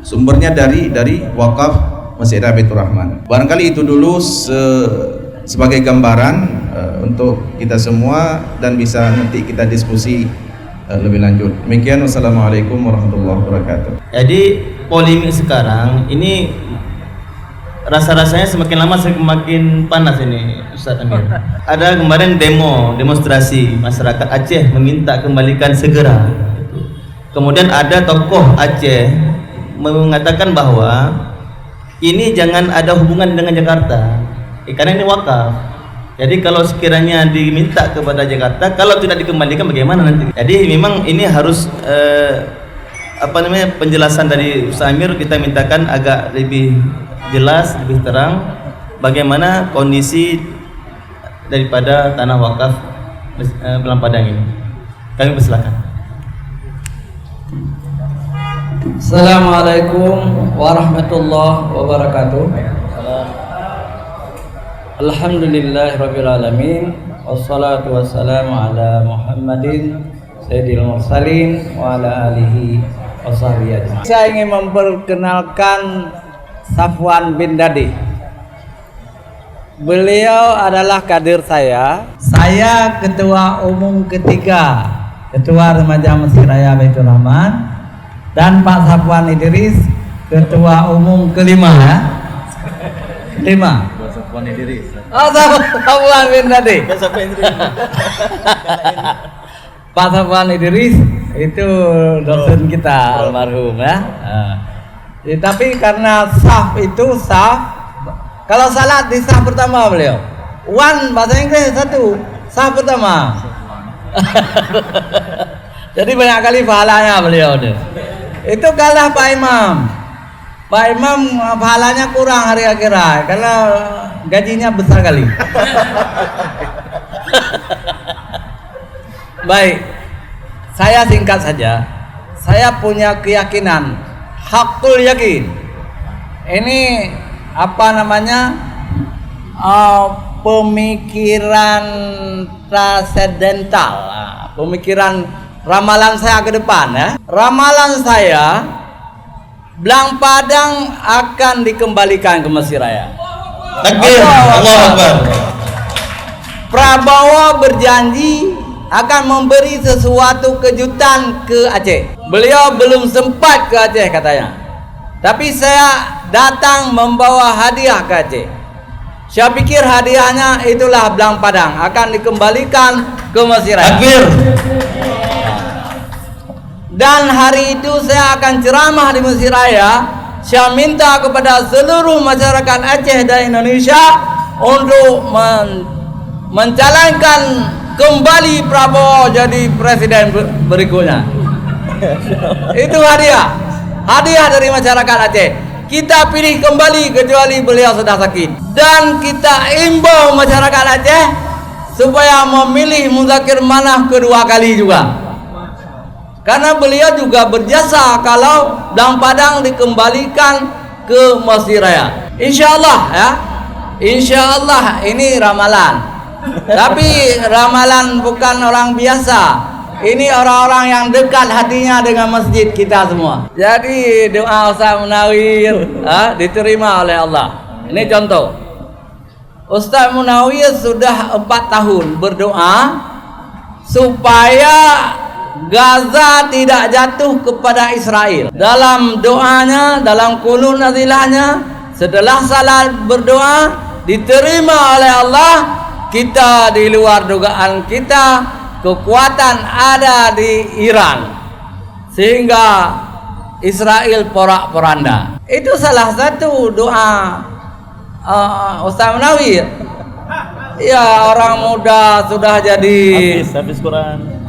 D: sumbernya dari wakaf Masjid Raya Baitur Rahman. Barangkali itu dulu sebagai gambaran untuk kita semua, dan bisa nanti kita diskusi lebih lanjut. Demikian, wassalamualaikum warahmatullahi wabarakatuh.
B: Jadi polemik sekarang ini rasa-rasanya semakin lama semakin panas ini, Ustaz Amir. Ada kemarin demonstrasi masyarakat Aceh meminta kembalikan segera. Kemudian ada tokoh Aceh mengatakan bahwa ini jangan ada hubungan dengan Jakarta, karena ini wakaf. Jadi kalau sekiranya diminta kepada Jakarta, kalau tidak dikembalikan bagaimana nanti? Jadi memang ini harus penjelasan dari Ustaz Amir, kita mintakan agak lebih jelas, lebih terang bagaimana kondisi daripada tanah wakaf Belang Padang ini. Kami persilakan.
A: Assalamualaikum warahmatullahi wabarakatuh. Alhamdulillahirabbil alamin, wassalatu wassalamu ala Muhammadin sayyidil mursalin wa ala alihi washabihi ajmain. Saya ingin memperkenalkan Safwan bin Dadi. Beliau adalah kader saya. Saya ketua umum ketiga, ketua remaja Masjid Raya Baitur Rahman, dan Pak Safwan Idris ketua umum kelima, ya. Kelima. Safwan Idris. Oh, Safwan bin Dadi. Pak Safwan Idris itu dosen kita almarhum, ya. Tapi karena saf itu kalau salat di saf pertama beliau. One bahasa Inggris, satu saf pertama. Jadi banyak kali pahalanya beliau deh. Itu kalah Pak Imam. Pak Imam pahalanya kurang hari akhirat karena gajinya besar kali. Baik, saya singkat saja. Saya punya keyakinan, hakul yakin. Ini pemikiran transendental, pemikiran ramalan saya ke depan, ya. Ramalan saya, Belang Padang akan dikembalikan ke Masjid Raya.
B: Takbir, Allahu Akbar.
A: Prabowo berjanji akan memberi sesuatu kejutan ke Aceh. Beliau belum sempat ke Aceh katanya, tapi saya datang membawa hadiah ke Aceh. Saya pikir hadiahnya itulah Belang Padang akan dikembalikan ke Masjid Raya.
B: Takbir.
A: Dan hari itu saya akan ceramah di Masjid Raya. Saya minta kepada seluruh masyarakat Aceh dan Indonesia untuk mencalonkan kembali Prabowo jadi presiden berikutnya. Itu hadiah dari masyarakat Aceh. Kita pilih kembali kecuali beliau sudah sakit. Dan kita imbau masyarakat Aceh supaya memilih Muzakir Manaf kedua kali juga. Karena beliau juga berjasa kalau Belang Padang dikembalikan ke Masjid Raya. Insyaallah, ya. Insyaallah ini ramalan. Tapi ramalan bukan orang biasa. Ini orang-orang yang dekat hatinya dengan masjid kita semua. Jadi doa Ustaz Munawir diterima oleh Allah. Ini contoh. Ustaz Munawir sudah 4 tahun berdoa supaya Gaza tidak jatuh kepada Israel. Dalam doanya, dalam qunut nazilahnya, setelah salat berdoa diterima oleh Allah. Kita di luar dugaan kita, kekuatan ada di Iran sehingga Israel porak-poranda. Itu salah satu doa Ustaz Munawir. Ya, orang muda sudah jadi
B: Hafiz Quran.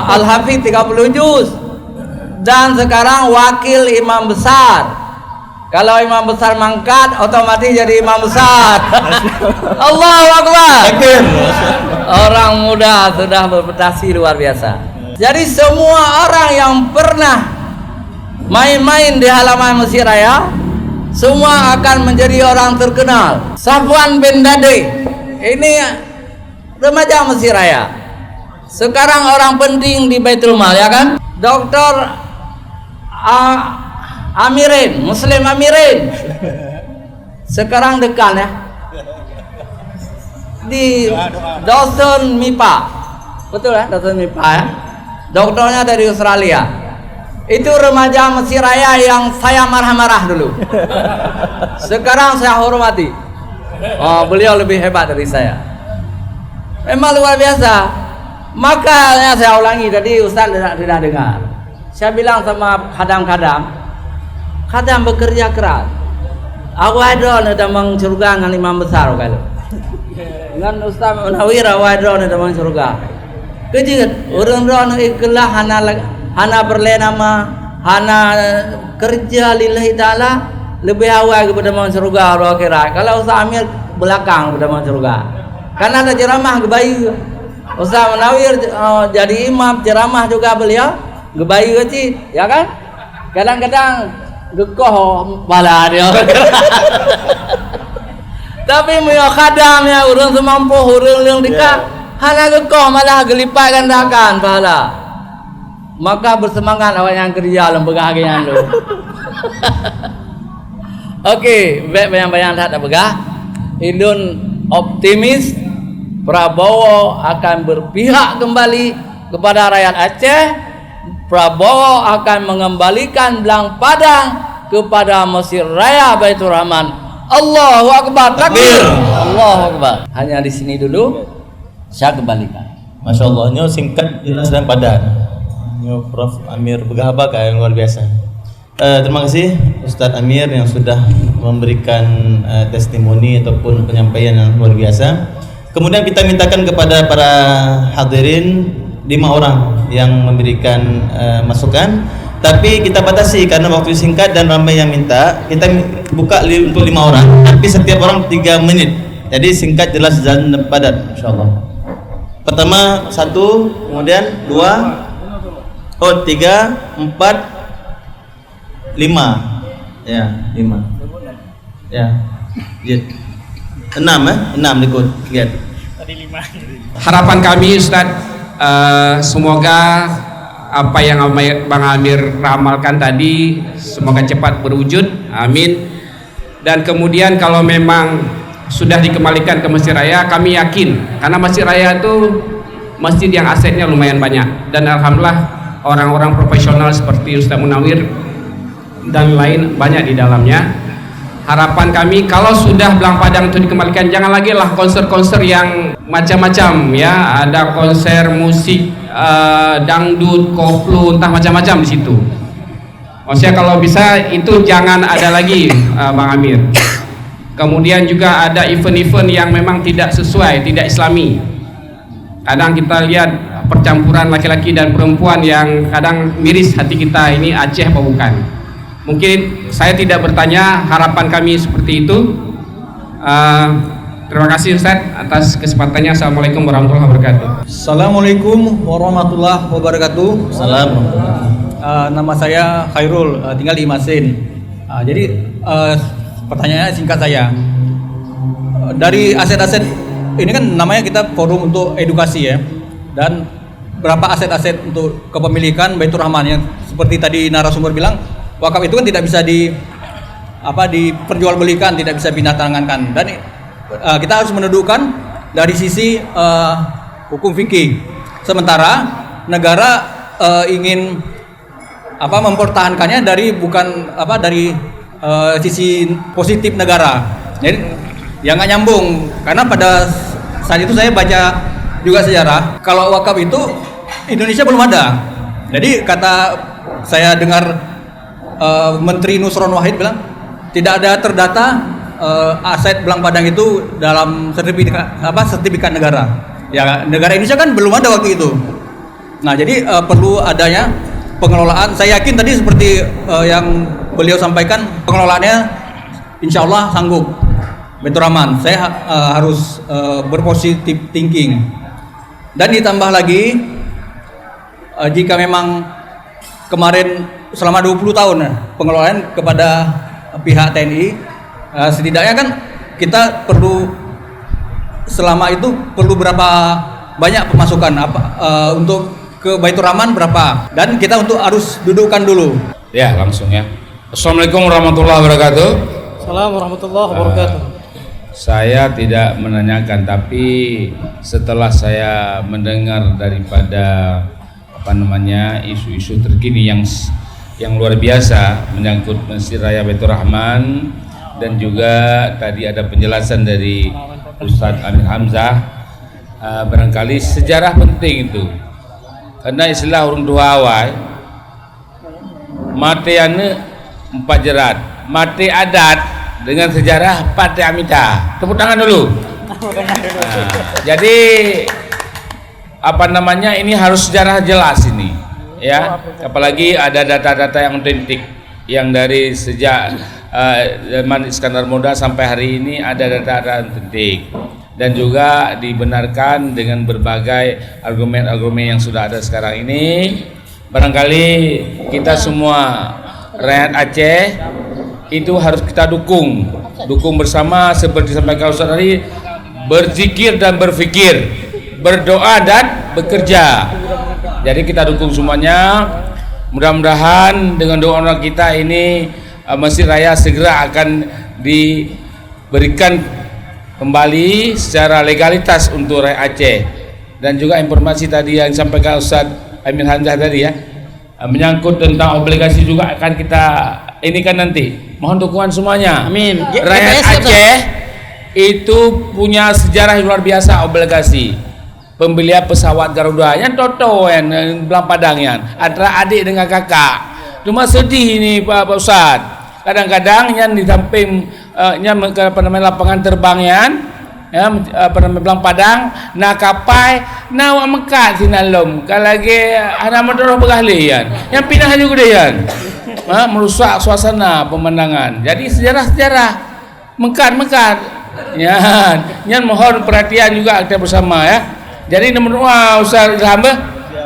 A: Al-Hafidh 30 juz. Dan sekarang wakil imam besar. Kalau imam besar mangkat, otomatis jadi imam besar. Allahu Akbar. Orang muda sudah berprestasi luar biasa. Jadi semua orang yang pernah main-main di halaman Masjid Raya, semua akan menjadi orang terkenal. Safwan bin Dade ini remaja Masjid Raya. Sekarang orang penting di Baitul Mal, ya kan? Dr. Amirin, Muslim Amirin. Sekarang dekan ya. Di Dawson MIPA. Betul ya, Dawson MIPA ya. Dokternya dari Australia. Itu remaja Masjid Raya yang saya marah-marah dulu. Sekarang saya hormati. Oh, beliau lebih hebat dari saya. Memang luar biasa. Makanya saya ulangi tadi, Ustaz tidak dengar. Saya bilang sama khadam-khadam bekerja keras. Awak ada damang surga dengan imam besar kalau. Dengan Ustaz Munawir awak ada damang surga. Kejut orang-orang ikhlas hana berlenama, hana kerja lillahi taala lebih awal kepada damang surga orang akhirat. Kalau Ustaz Amir belakang kepada damang surga. Karena ada ceramah kebayu. Ustaz Munawir jadi imam ceramah juga beliau kebayu sih, ya kan? Kadang-kadang gekoh pala dia. Tapi punya khadam ya urang semampu urang yang dekat hana gekoh malah gelipat gandakan pahala. Maka bersemangat awak yang kerja lembaga hakian lu. Okey, bayang-bayang tak begah. Indun optimis Prabowo akan berpihak kembali kepada rakyat Aceh. Prabowo akan mengembalikan Belang Padang kepada Masjid Raya Baitur Rahman. Allahu Akbar, takbir. Allahu Akbar. Hanya di sini dulu saya kembalikan.
B: Masya Allah, nyo singkat, jelas dan padat. Nyo Prof Amir Begahaba yang luar biasa. Terima kasih Ustadz Amir yang sudah memberikan testimoni ataupun penyampaian yang luar biasa. Kemudian kita mintakan kepada para hadirin 5 orang yang memberikan masukan, tapi kita batasi karena waktu singkat dan ramai yang minta. Kita buka untuk 5 orang, tapi setiap orang 3 menit. Jadi singkat, jelas dan padat, insyaallah. Pertama 1, kemudian 2, 3, 4, 5. Ya, 5. Ya. 6 ikut. Lihat.
C: Tadi 5.
G: Harapan kami Ustaz, semoga apa yang Bang Amir ramalkan tadi semoga cepat berwujud, amin. Dan kemudian kalau memang sudah dikembalikan ke Masjid Raya, kami yakin karena Masjid Raya itu masjid yang asetnya lumayan banyak, dan alhamdulillah orang-orang profesional seperti Ustaz Munawir dan lain banyak di dalamnya. Harapan kami kalau sudah Belang Padang itu dikembalikan, jangan lagi lah konser-konser yang macam-macam ya, ada konser musik dangdut, koplo, entah macam-macam di situ. Maksudnya kalau bisa itu jangan ada lagi, Bang Amir. Kemudian juga ada event-event yang memang tidak sesuai, tidak islami. Kadang kita lihat percampuran laki-laki dan perempuan yang kadang miris hati kita, ini Aceh apa bukan. Mungkin saya tidak bertanya, harapan kami seperti itu. Terima kasih Ustaz atas kesempatannya. Assalamualaikum warahmatullahi wabarakatuh.
H: Assalamualaikum warahmatullahi wabarakatuh.
B: Salam.
H: Nama saya Khairul, tinggal di Masin. Jadi pertanyaannya singkat saya. Dari aset-aset ini kan namanya kita forum untuk edukasi ya. Dan berapa aset-aset untuk kepemilikan Baitur Rahman yang seperti tadi narasumber bilang, wakaf itu kan tidak bisa diperjualbelikan, tidak bisa binatangkan, dan kita harus mendudukan dari sisi hukum fikih. Sementara negara ingin mempertahankannya dari sisi positif negara. Jadi yang nggak nyambung, karena pada saat itu saya baca juga sejarah, kalau wakaf itu Indonesia belum ada. Jadi kata saya dengar Menteri Nusron Wahid bilang tidak ada terdata aset Belang Padang itu dalam sertifikat negara. Ya, negara Indonesia kan belum ada waktu itu. Nah, jadi perlu adanya pengelolaan. Saya yakin tadi seperti yang beliau sampaikan, pengelolaannya insya Allah sanggup. Baitur Rahman, saya harus berpositif thinking. Dan ditambah lagi, jika memang kemarin selama 20 tahun pengelolaan kepada pihak TNI, setidaknya kan kita perlu selama itu perlu berapa banyak pemasukan untuk ke Baitur Rahman berapa, dan kita untuk harus dudukkan dulu.
G: Ya, langsung ya. Assalamualaikum warahmatullahi wabarakatuh.
I: Assalamualaikum warahmatullahi wabarakatuh.
G: Saya tidak menanyakan, tapi setelah saya mendengar daripada isu-isu terkini yang luar biasa menyangkut Masjid Raya Baitur Rahman, dan juga tadi ada penjelasan dari Ustadz Amir Hamzah, barangkali sejarah penting itu, karena istilah urung dua awai mate ane 4 jerat, mate adat dengan sejarah Partai Amita. Tepuk tangan dulu. Jadi ini harus sejarah jelas ini, ya. Apalagi ada data-data yang otentik yang dari sejak zaman Iskandar Muda sampai hari ini ada data-data otentik, dan juga dibenarkan dengan berbagai argumen-argumen yang sudah ada sekarang ini. Barangkali kita semua rakyat Aceh itu harus kita dukung bersama, seperti disampaikan Ustaz tadi, berzikir dan berfikir, berdoa dan bekerja. Jadi kita dukung semuanya. Mudah-mudahan dengan doa orang kita ini Masjid Raya segera akan diberikan kembali secara legalitas untuk rakyat Aceh. Dan juga informasi tadi yang disampaikan Ustaz Amir Hamzah tadi ya, menyangkut tentang obligasi juga akan kita ini kan nanti. Mohon dukungan semuanya. Amin. Rakyat Aceh itu punya sejarah yang luar biasa obligasi. Pembelian pesawat Garuda yang Toto yang Belang Padang yang antara adik dengan kakak. Cuma sedih ini Pak Ustadz. Kadang-kadang yang di samping lapangan terbang yang Belang Padang na kapai na wa mekat sinalom kalage ana madroh begahlian yang pindah juga dia merusak suasana pemandangan. Jadi sejarah-sejarah mekat ya, mohon perhatian juga kita bersama ya. Jadi nomor Ustaz Hamba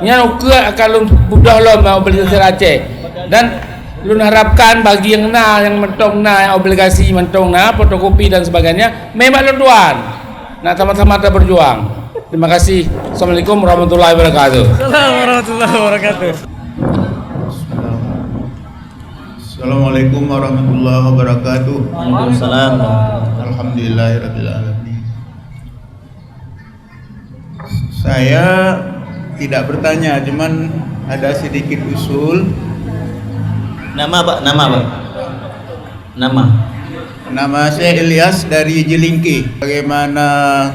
G: nya ukur akan budah lo beli sejarah Aceh, dan lu harapkan bagi yang mentong yang obligasi mentong fotokopi dan sebagainya memang luar. Nah, sama-sama kita berjuang. Terima kasih. Assalamualaikum warahmatullahi wabarakatuh.
I: Assalamualaikum warahmatullahi wabarakatuh.
J: Assalamualaikum warahmatullahi wabarakatuh.
B: Waalaikumsalam.
J: Alhamdulillahirabbil alamin. Saya tidak bertanya, cuman ada sedikit usul.
B: Nama Pak?
J: Nama saya Ilyas dari Jelingki. Bagaimana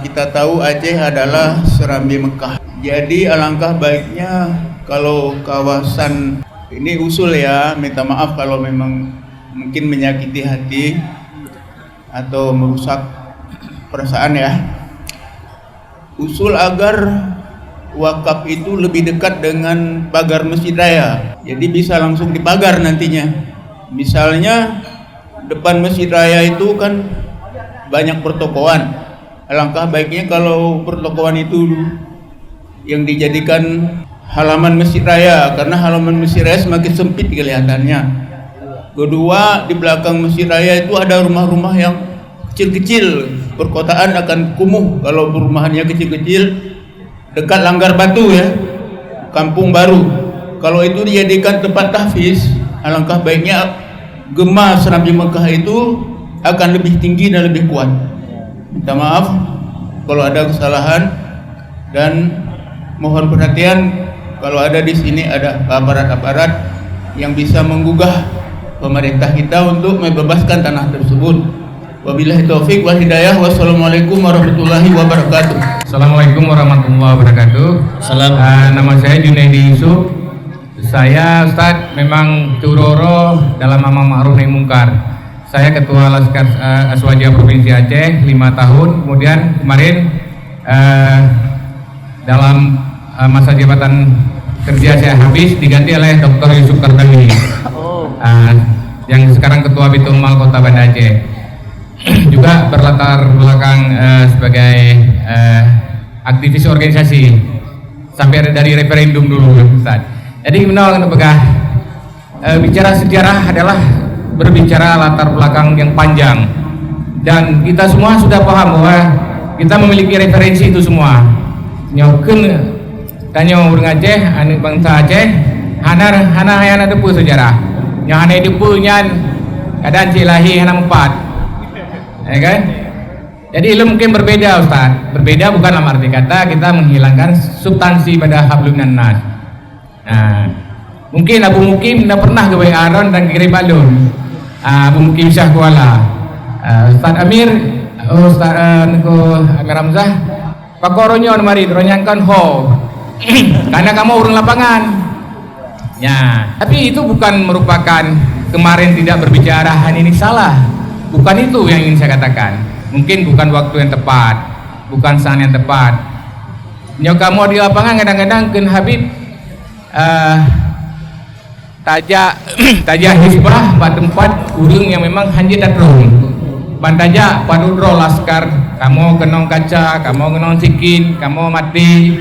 J: kita tahu Aceh adalah serambi Mekah. Jadi alangkah baiknya kalau kawasan ini usul ya, minta maaf kalau memang mungkin menyakiti hati atau merusak perasaan ya. Usul agar wakaf itu lebih dekat dengan pagar Masjid Raya. Jadi bisa langsung dipagar nantinya. Misalnya depan Masjid Raya itu kan banyak pertokoan. Alangkah baiknya kalau pertokoan itu yang dijadikan halaman Masjid Raya, karena halaman Masjid Raya semakin sempit kelihatannya. Kedua, di belakang Masjid Raya itu ada rumah-rumah yang kecil-kecil. Perkotaan akan kumuh kalau perumahannya kecil-kecil, dekat Langgar Batu ya, Kampung Baru. Kalau itu dijadikan tempat tahfiz, alangkah baiknya gema serambi Mekah itu akan lebih tinggi dan lebih kuat. Minta maaf kalau ada kesalahan, dan mohon perhatian kalau ada di sini ada aparat-aparat yang bisa menggugah pemerintah kita untuk membebaskan tanah tersebut. Wabillahi taufik wal hidayah. Wassalamualaikum warahmatullahi wabarakatuh.
K: Assalamualaikum warahmatullahi wabarakatuh.
B: Salam.
K: Nama saya Junaidi Yusuf. Saya Ustadz memang curoro dalam amal ma'ruf nahi mungkar. Saya Ketua Laskar Aswaja Provinsi Aceh 5 tahun. Kemudian kemarin dalam masa jabatan kerja saya habis diganti oleh Dr. Yusuf Kardawi, yang sekarang Ketua Bitumal Kota Banda Aceh. Juga berlatar belakang sebagai aktivis organisasi sampai dari referendum dulu, Ustaz. Jadi menolak bicara sejarah adalah berbicara latar belakang yang panjang, dan kita semua sudah paham bahwa kita memiliki referensi itu semua. Nyoken tanya orang Aceh, anak bangsa Aceh, hana yang ada pun sejarah, yang hana itu punya keadaan cilahi hana 4, ya kan? Jadi ilmu mungkin berbeda, Ustaz. Berbeda bukan dalam arti kata kita menghilangkan substansi pada hablum minan nas. Nah, mungkin Abu Mukim tidak pernah ke Aron dan kirim balon. Abu Mukim Syah Kuala, Ustaz Amir, Ustaz Amir Hamzah, Pak Koronyo mari teronyakan ho, karena kamu urung lapangan. Ya, tapi itu bukan merupakan kemarin tidak berbicara ini salah. Bukan itu yang ingin saya katakan. Mungkin bukan waktu yang tepat, bukan saat yang tepat. Nyo kamu di lapangan kadang-kadang ken Habib tajak hisbah pada tempat urung yang memang hanjit datang. Bantaja padudro laskar, kamu kenong kaca, kamu kenong sikin, kamu mati.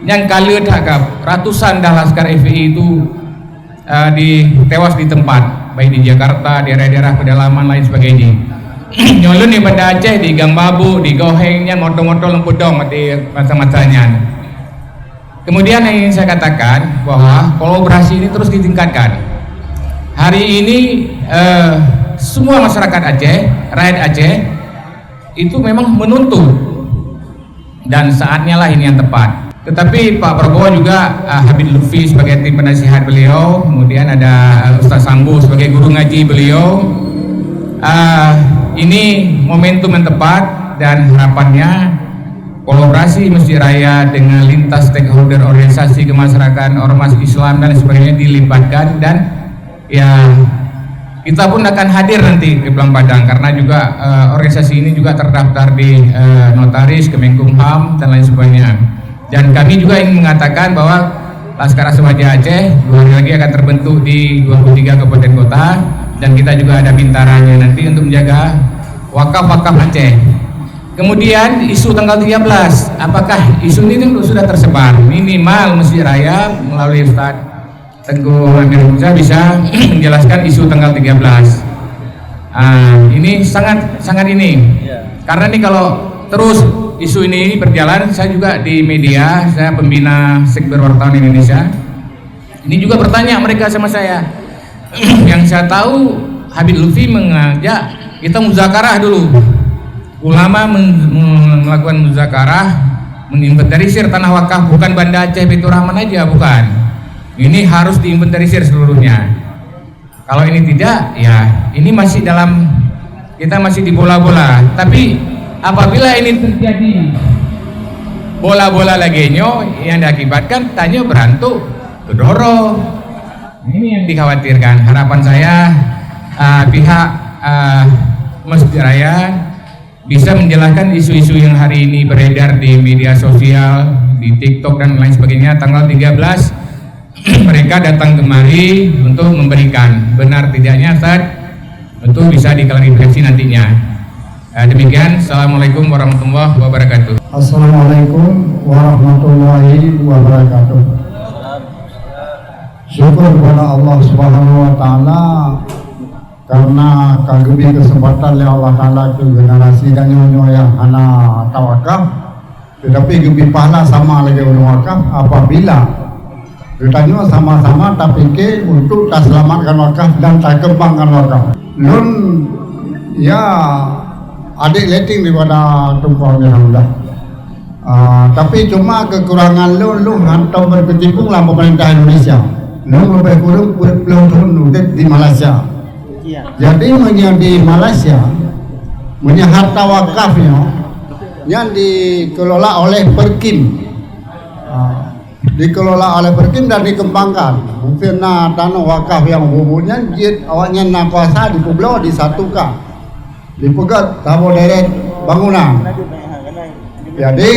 K: Yang kali takap ratusan dah laskar FPI itu tewas di tempat, baik di Jakarta, daerah-daerah pedalaman lain sebagainya. Nyolun di Banda Aceh, di Gang Babu, di Gohengnya, moto-moto lempudong di masa-masanya. Kemudian yang ingin saya katakan bahwa kolaborasi ini terus ditingkatkan. Hari ini semua masyarakat Aceh, rakyat Aceh itu memang menuntut, dan saatnya lah ini yang tepat. Tetapi Pak Prabowo juga Habib Lutfi sebagai tim penasihat beliau, kemudian ada Ustaz Sambu sebagai guru ngaji beliau. Ini momentum yang tepat, dan harapannya kolaborasi Masjid Raya dengan lintas stakeholder organisasi kemasyarakatan, ormas Islam dan sebagainya dilibatkan, dan ya kita pun akan hadir nanti di Pulang Padang karena juga organisasi ini juga terdaftar di notaris Kemenkumham dan lain sebagainya. Dan kami juga ingin mengatakan bahwa Laskar Aswaja Aceh 2 hari lagi akan terbentuk di 23 kabupaten kota, dan kita juga ada bintaranya nanti untuk menjaga wakaf-wakaf Aceh. Kemudian isu tanggal 13, apakah isu ini sudah tersebar? Minimal Masjid Raya melalui Ustaz Tengku Amir Hamzah bisa menjelaskan isu tanggal 13. Ini sangat ini, karena ini kalau terus isu ini berjalan, saya juga di media, saya pembina Sekber Wartawan Indonesia. Ini juga bertanya mereka sama saya. Yang saya tahu Habib Lutfi mengajak kita muzakarah dulu. Ulama melakukan muzakarah, menginventarisir tanah wakaf, bukan Banda Aceh Baitur Rahman aja, bukan. Ini harus diinventarisir seluruhnya. Kalau ini tidak, ya ini masih dalam, kita masih di bola-bola. Tapi apabila ini terjadi bola-bola lagenyo yang diakibatkan tanya berantuk, kedoro, ini yang dikhawatirkan. Harapan saya pihak Masjid Raya bisa menjelaskan isu-isu yang hari ini beredar di media sosial, di TikTok dan lain sebagainya. Tanggal 13 mereka datang kemari untuk memberikan benar tidaknya Ustaz, untuk bisa diklarifikasi nantinya. Demikian, Assalamualaikum warahmatullahi wabarakatuh.
L: Assalamualaikum warahmatullahi wabarakatuh. Syukur kepada Allah Subhanahu wa taala karena kagumi kesempatan oleh Allah taala ke generasi dan nyonya yang hana tawakaf, tetapi gebi pahala sama lagi wakaf apabila ditanya sama-sama tapi ke untuk tak selamatkan wakaf dan tak kembangkan wakaf. Nun ya adik letting daripada Tumpang Alhamdulillah. Tapi cuma kekurangan lu hantar berkecimpung lah pemerintah Indonesia. Lu lebih kurang belum turun di Malaysia. Jadi di Malaysia punya harta wakafnya yang dikelola oleh Perkim. Dikelola oleh Perkim dan dikembangkan. Mungkin tanah wakaf yang umumnya awalnya nak kuasa di Pulau disatukan, dipegat tabo deret bangunan. Jadi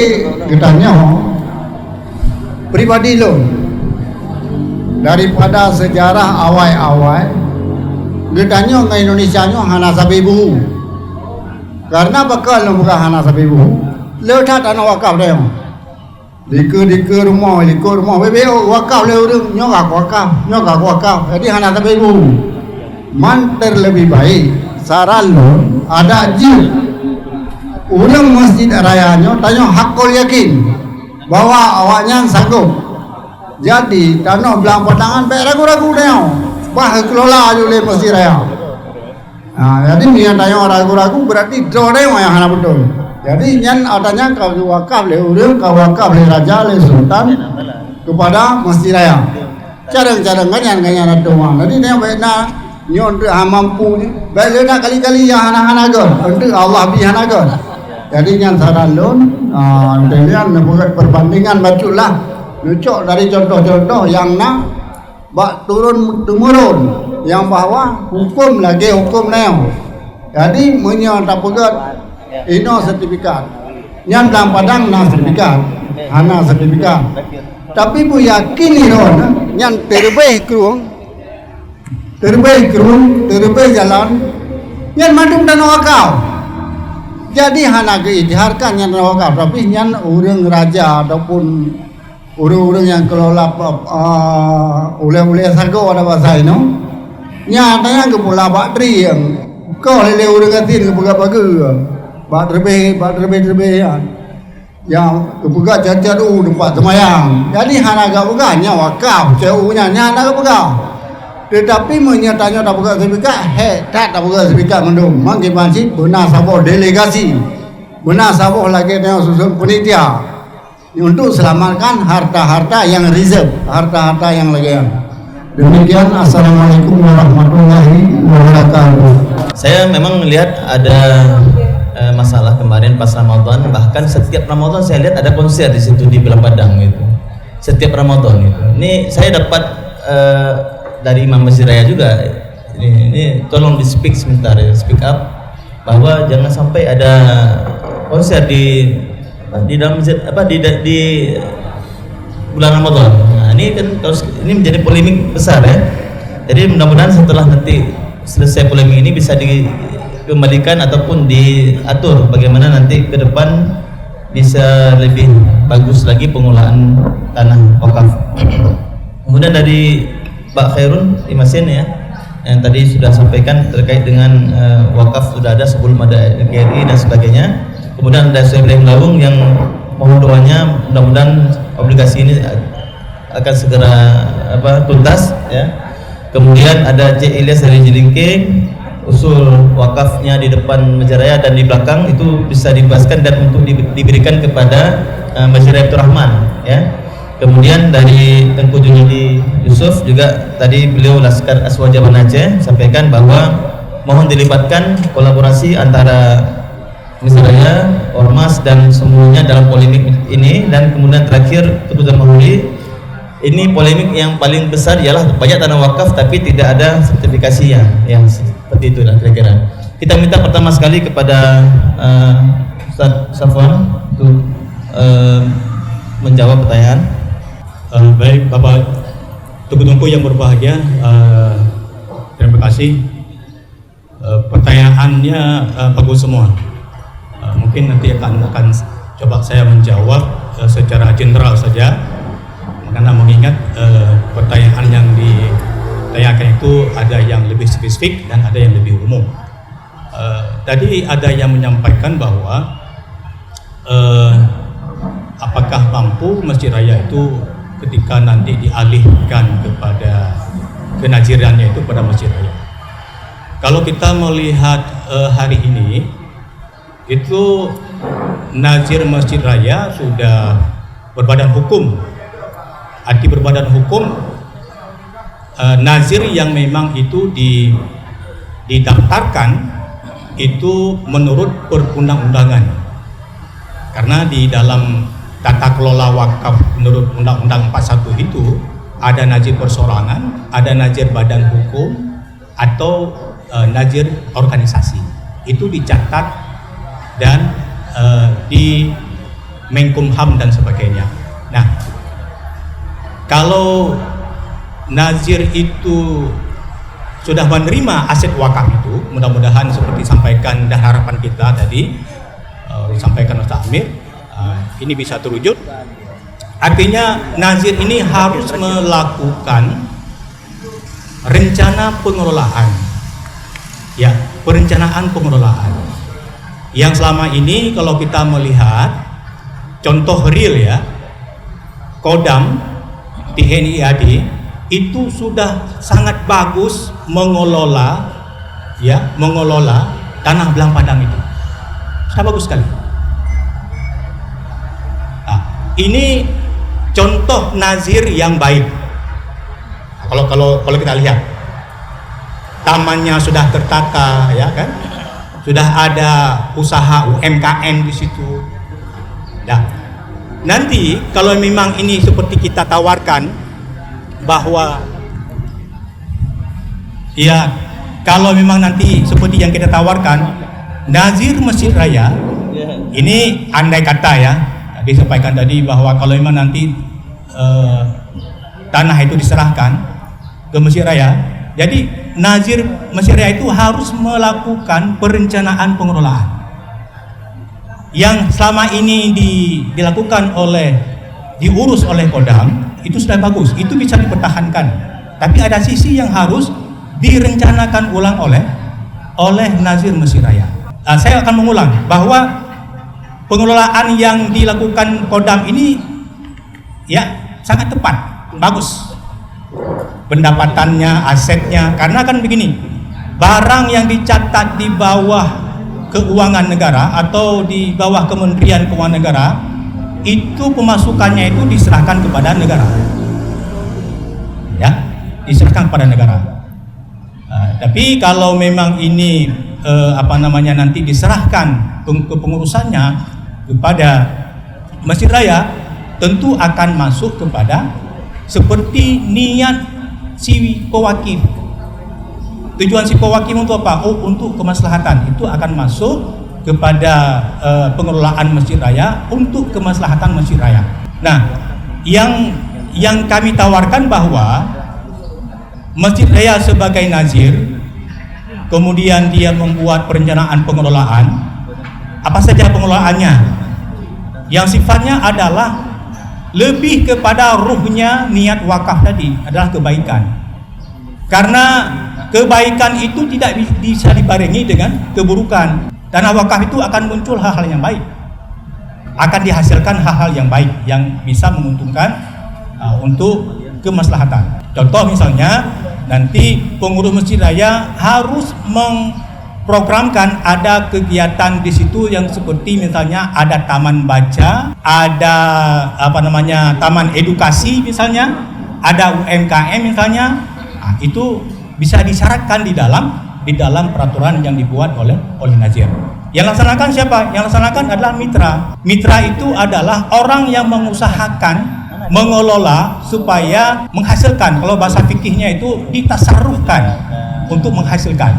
L: kitanya pribadi lo daripada sejarah awal-awal gedanya ke Indonesia nyo hana sabibu. Karena bakal bukan hana sabibu. Letak tanah wakaf dia. Dike rumah bebeo wakaf le urang nyogak wakaf. Jadi hana sabibu. Man terlebih baik saran lo ada jil urang masjid raya nyo tanya hakul yakin bahwa awaknya sanggup. Jadi tanah belang patangan baik ragu-ragu dia. Bah kelola oleh masjid raya. Jadi niat tanya ragu-ragu berarti draw dia yang hana betul. Jadi nyan adanya kau wakaf le urang, kau wakaf le raja le sultan kepada masjid raya. Cadang-cadang kan yang doang. Jadi dia baik nak nyon mampu ni. Baik le nak kali-kali yang hana gon. Untuk Allah bi hana gon. Jadi nyan saran lon dengan buat perbandingan baculah. Nucuk dari contoh-contoh yang nak bak turun temurun yang bahwa hukum lagi hukum neo. Jadi menyata pegat ino sertifikat. Yang dalam padang na sertifikat, hana sertifikat. Tapi bu yakin ino yang terbaik jalan yang madung dan wakaf. Jadi hana keidharkan yang wakaf, tapi yang urang raja ataupun urang-urang yang kelola oleh sago ada bahasa ini nyatanya ke pula bateri yang kau lele urang katin ke pega-pega bateri yang ke pega cacat tempat semayang. Jadi hana gak peganya wakaf ceunya nyata ke pega. Tetapi menyatanya tak pega sertifikat tak pega sertifikat mendung mangkin masjid benar saboh delegasi benar saboh lagi yang susun penitia untuk selamatkan harta-harta yang reserve, harta-harta yang legal. Demikian, assalamualaikum warahmatullahi wabarakatuh.
B: Saya memang melihat ada masalah kemarin pas Ramadan, bahkan setiap Ramadan saya lihat ada konser di situ di Belang Padang gitu. Setiap Ramadan itu. Ini saya dapat dari Imam Masjid Raya juga. Ini tolong di speak sebentar ya, speak up bahwa jangan sampai ada konser di dalam masjid di bulan Ramadan. Nah, ini kan ini menjadi polemik besar ya. Jadi mudah-mudahan setelah nanti selesai polemik ini bisa dikembalikan ataupun diatur bagaimana nanti ke depan bisa lebih bagus lagi pengolahan tanah wakaf. Kemudian dari Pak Khairun Imasin ya, yang tadi sudah sampaikan terkait dengan wakaf sudah ada sebelum ada GRI dan sebagainya. Kemudian ada Syekh Ibrahim Lawung yang mohon doanya mudah-mudahan obligasi ini akan segera tuntas ya. Kemudian ada Cik Ilyas dari Jilingke, usul wakafnya di depan Masjid Raya dan di belakang itu bisa dibebaskan dan untuk diberikan kepada Masjid Raya Abdul Rahman ya. Kemudian dari Tengku Junidi Yusuf juga tadi beliau Laskar Aswaja Aceh sampaikan bahwa mohon dilibatkan kolaborasi antara Masjid Raya, Ormas dan semuanya dalam polemik ini. Dan kemudian terakhir Tubuh dan Mahuli, ini polemik yang paling besar ialah banyak tanah wakaf tapi tidak ada sertifikasinya yang seperti itu lah kira-kira. Kita minta pertama sekali kepada Ustaz Safwan untuk menjawab pertanyaan.
C: Baik Bapak Tungku yang berbahagia, terima kasih. Pertanyaannya bagus semua. Mungkin nanti akan coba saya menjawab secara general saja, karena mengingat pertanyaan yang ditanyakan itu ada yang lebih spesifik dan ada yang lebih umum. Tadi ada yang menyampaikan bahwa apakah mampu Masjid Raya itu ketika nanti dialihkan kepada kenazirannya itu pada Masjid Raya. Kalau kita melihat hari ini itu nazir Masjid Raya sudah berbadan hukum. Arti berbadan hukum, nazir yang memang itu didaftarkan itu menurut perundang-undangan. Karena di dalam tata kelola wakaf menurut Undang-Undang 41 itu ada nazir persorangan, ada nazir badan hukum atau nazir organisasi. Itu dicatat dan di Menkumham dan sebagainya. Nah, kalau nazir itu sudah menerima aset wakaf itu, mudah-mudahan seperti disampaikan dan harapan kita tadi disampaikan Ustaz Amir, ini bisa terwujud. Artinya nazir ini harus melakukan rencana pengelolaan, ya, perencanaan pengelolaan. Yang selama ini kalau kita melihat contoh real ya, Kodam TNI AD itu sudah sangat bagus mengelola tanah Belang Padang itu. Sangat bagus sekali. Nah, ini contoh nazir yang baik. Kalau kita lihat tamannya sudah tertata, ya kan? Sudah ada usaha UMKM di situ. Nah, nanti kalau memang ini seperti kita tawarkan bahwa ya, kalau memang nanti seperti yang kita tawarkan nazir Masjid Raya, ini andai kata ya, disampaikan tadi bahwa kalau memang nanti tanah itu diserahkan ke Masjid Raya, jadi nazir Masjid Raya itu harus melakukan perencanaan pengelolaan yang selama ini dilakukan diurus oleh Kodam. Itu sudah bagus, itu bisa dipertahankan. Tapi ada sisi yang harus direncanakan ulang oleh nazir Masjid Raya. Saya akan mengulang bahwa pengelolaan yang dilakukan Kodam ini ya sangat tepat, bagus. Pendapatannya, asetnya, karena kan begini, barang yang dicatat di bawah keuangan negara atau di bawah Kementerian Keuangan Negara itu pemasukannya itu diserahkan kepada negara, ya, diserahkan kepada negara. Tapi kalau memang ini nanti diserahkan kepengurusannya kepada Masjid Raya, tentu akan masuk kepada seperti niat si pewakif. Tujuan si pewakif untuk apa? Untuk kemaslahatan. Itu akan masuk kepada pengelolaan Masjid Raya untuk kemaslahatan Masjid Raya. Nah, yang kami tawarkan bahwa Masjid Raya sebagai nazir, kemudian dia membuat perencanaan pengelolaan. Apa saja pengelolaannya? Yang sifatnya adalah lebih kepada ruhnya niat wakaf tadi adalah kebaikan. Karena kebaikan itu tidak bisa dibarengi dengan keburukan. Tanah wakaf itu akan muncul hal-hal yang baik, akan dihasilkan hal-hal yang baik yang bisa menguntungkan untuk kemaslahatan. Contoh misalnya nanti pengurus Masjid Raya harus memprogramkan ada kegiatan di situ yang seperti misalnya ada taman baca, ada taman edukasi misalnya, ada UMKM misalnya. Itu bisa disyaratkan di dalam peraturan yang dibuat oleh nazir. Yang laksanakan siapa? Yang laksanakan adalah mitra. Mitra itu adalah orang yang mengusahakan, mengelola supaya menghasilkan. Kalau bahasa fikihnya itu ditasarrufkan untuk menghasilkan.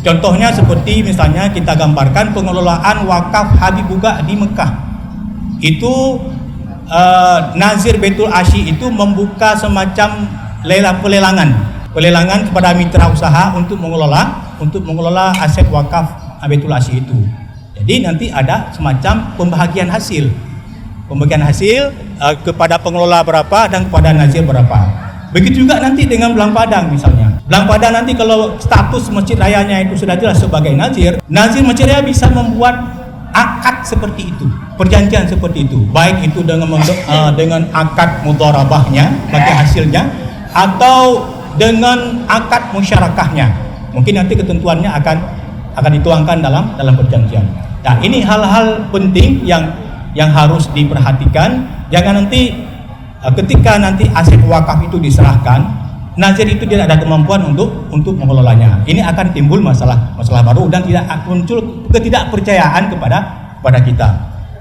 C: Contohnya seperti misalnya kita gambarkan pengelolaan wakaf Habib Buga di Mekah. Itu Nazir Baitul Asyi itu membuka semacam pelelangan kepada mitra usaha untuk mengelola aset wakaf Baitul Asyi itu. Jadi nanti ada semacam pembagian hasil kepada pengelola berapa dan kepada nazir berapa. Begitu juga nanti dengan Belang Padang misalnya. Belang Padang nanti kalau status Masjid Rayanya itu sudah jelas sebagai nazir Masjid Raya bisa membuat akad seperti itu, perjanjian seperti itu, baik itu dengan akad mudharabahnya bagi hasilnya atau dengan akad musyarakahnya. Mungkin nanti ketentuannya akan dituangkan dalam perjanjian. Nah, ini hal-hal penting yang harus diperhatikan. Jangan nanti ketika nanti aset wakaf itu diserahkan, nazir itu tidak ada kemampuan untuk mengelolanya. Ini akan timbul masalah baru dan tidak muncul ketidakpercayaan kepada kita.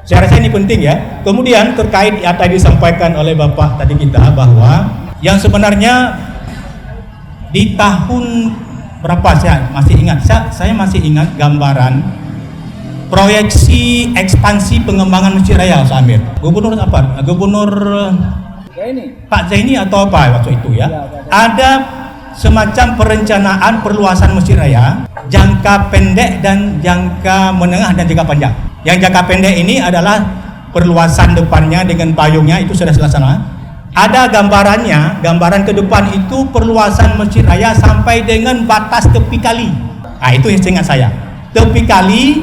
C: Saya rasa ini penting ya. Kemudian terkait yang tadi disampaikan oleh Bapak tadi kita bahwa yang sebenarnya di tahun berapa saya masih ingat gambaran proyeksi ekspansi pengembangan Masjid Raya Samir. Gubernur Pak Zaini atau apa waktu itu ya, ada semacam perencanaan perluasan Masjid Raya jangka pendek dan jangka menengah dan jangka panjang. Yang jangka pendek ini adalah perluasan depannya dengan payungnya itu sudah dilaksanakan. Ada gambarannya, gambaran ke depan itu perluasan Masjid Raya sampai dengan batas tepi kali. Nah, itu yang seingat saya. Tepi kali,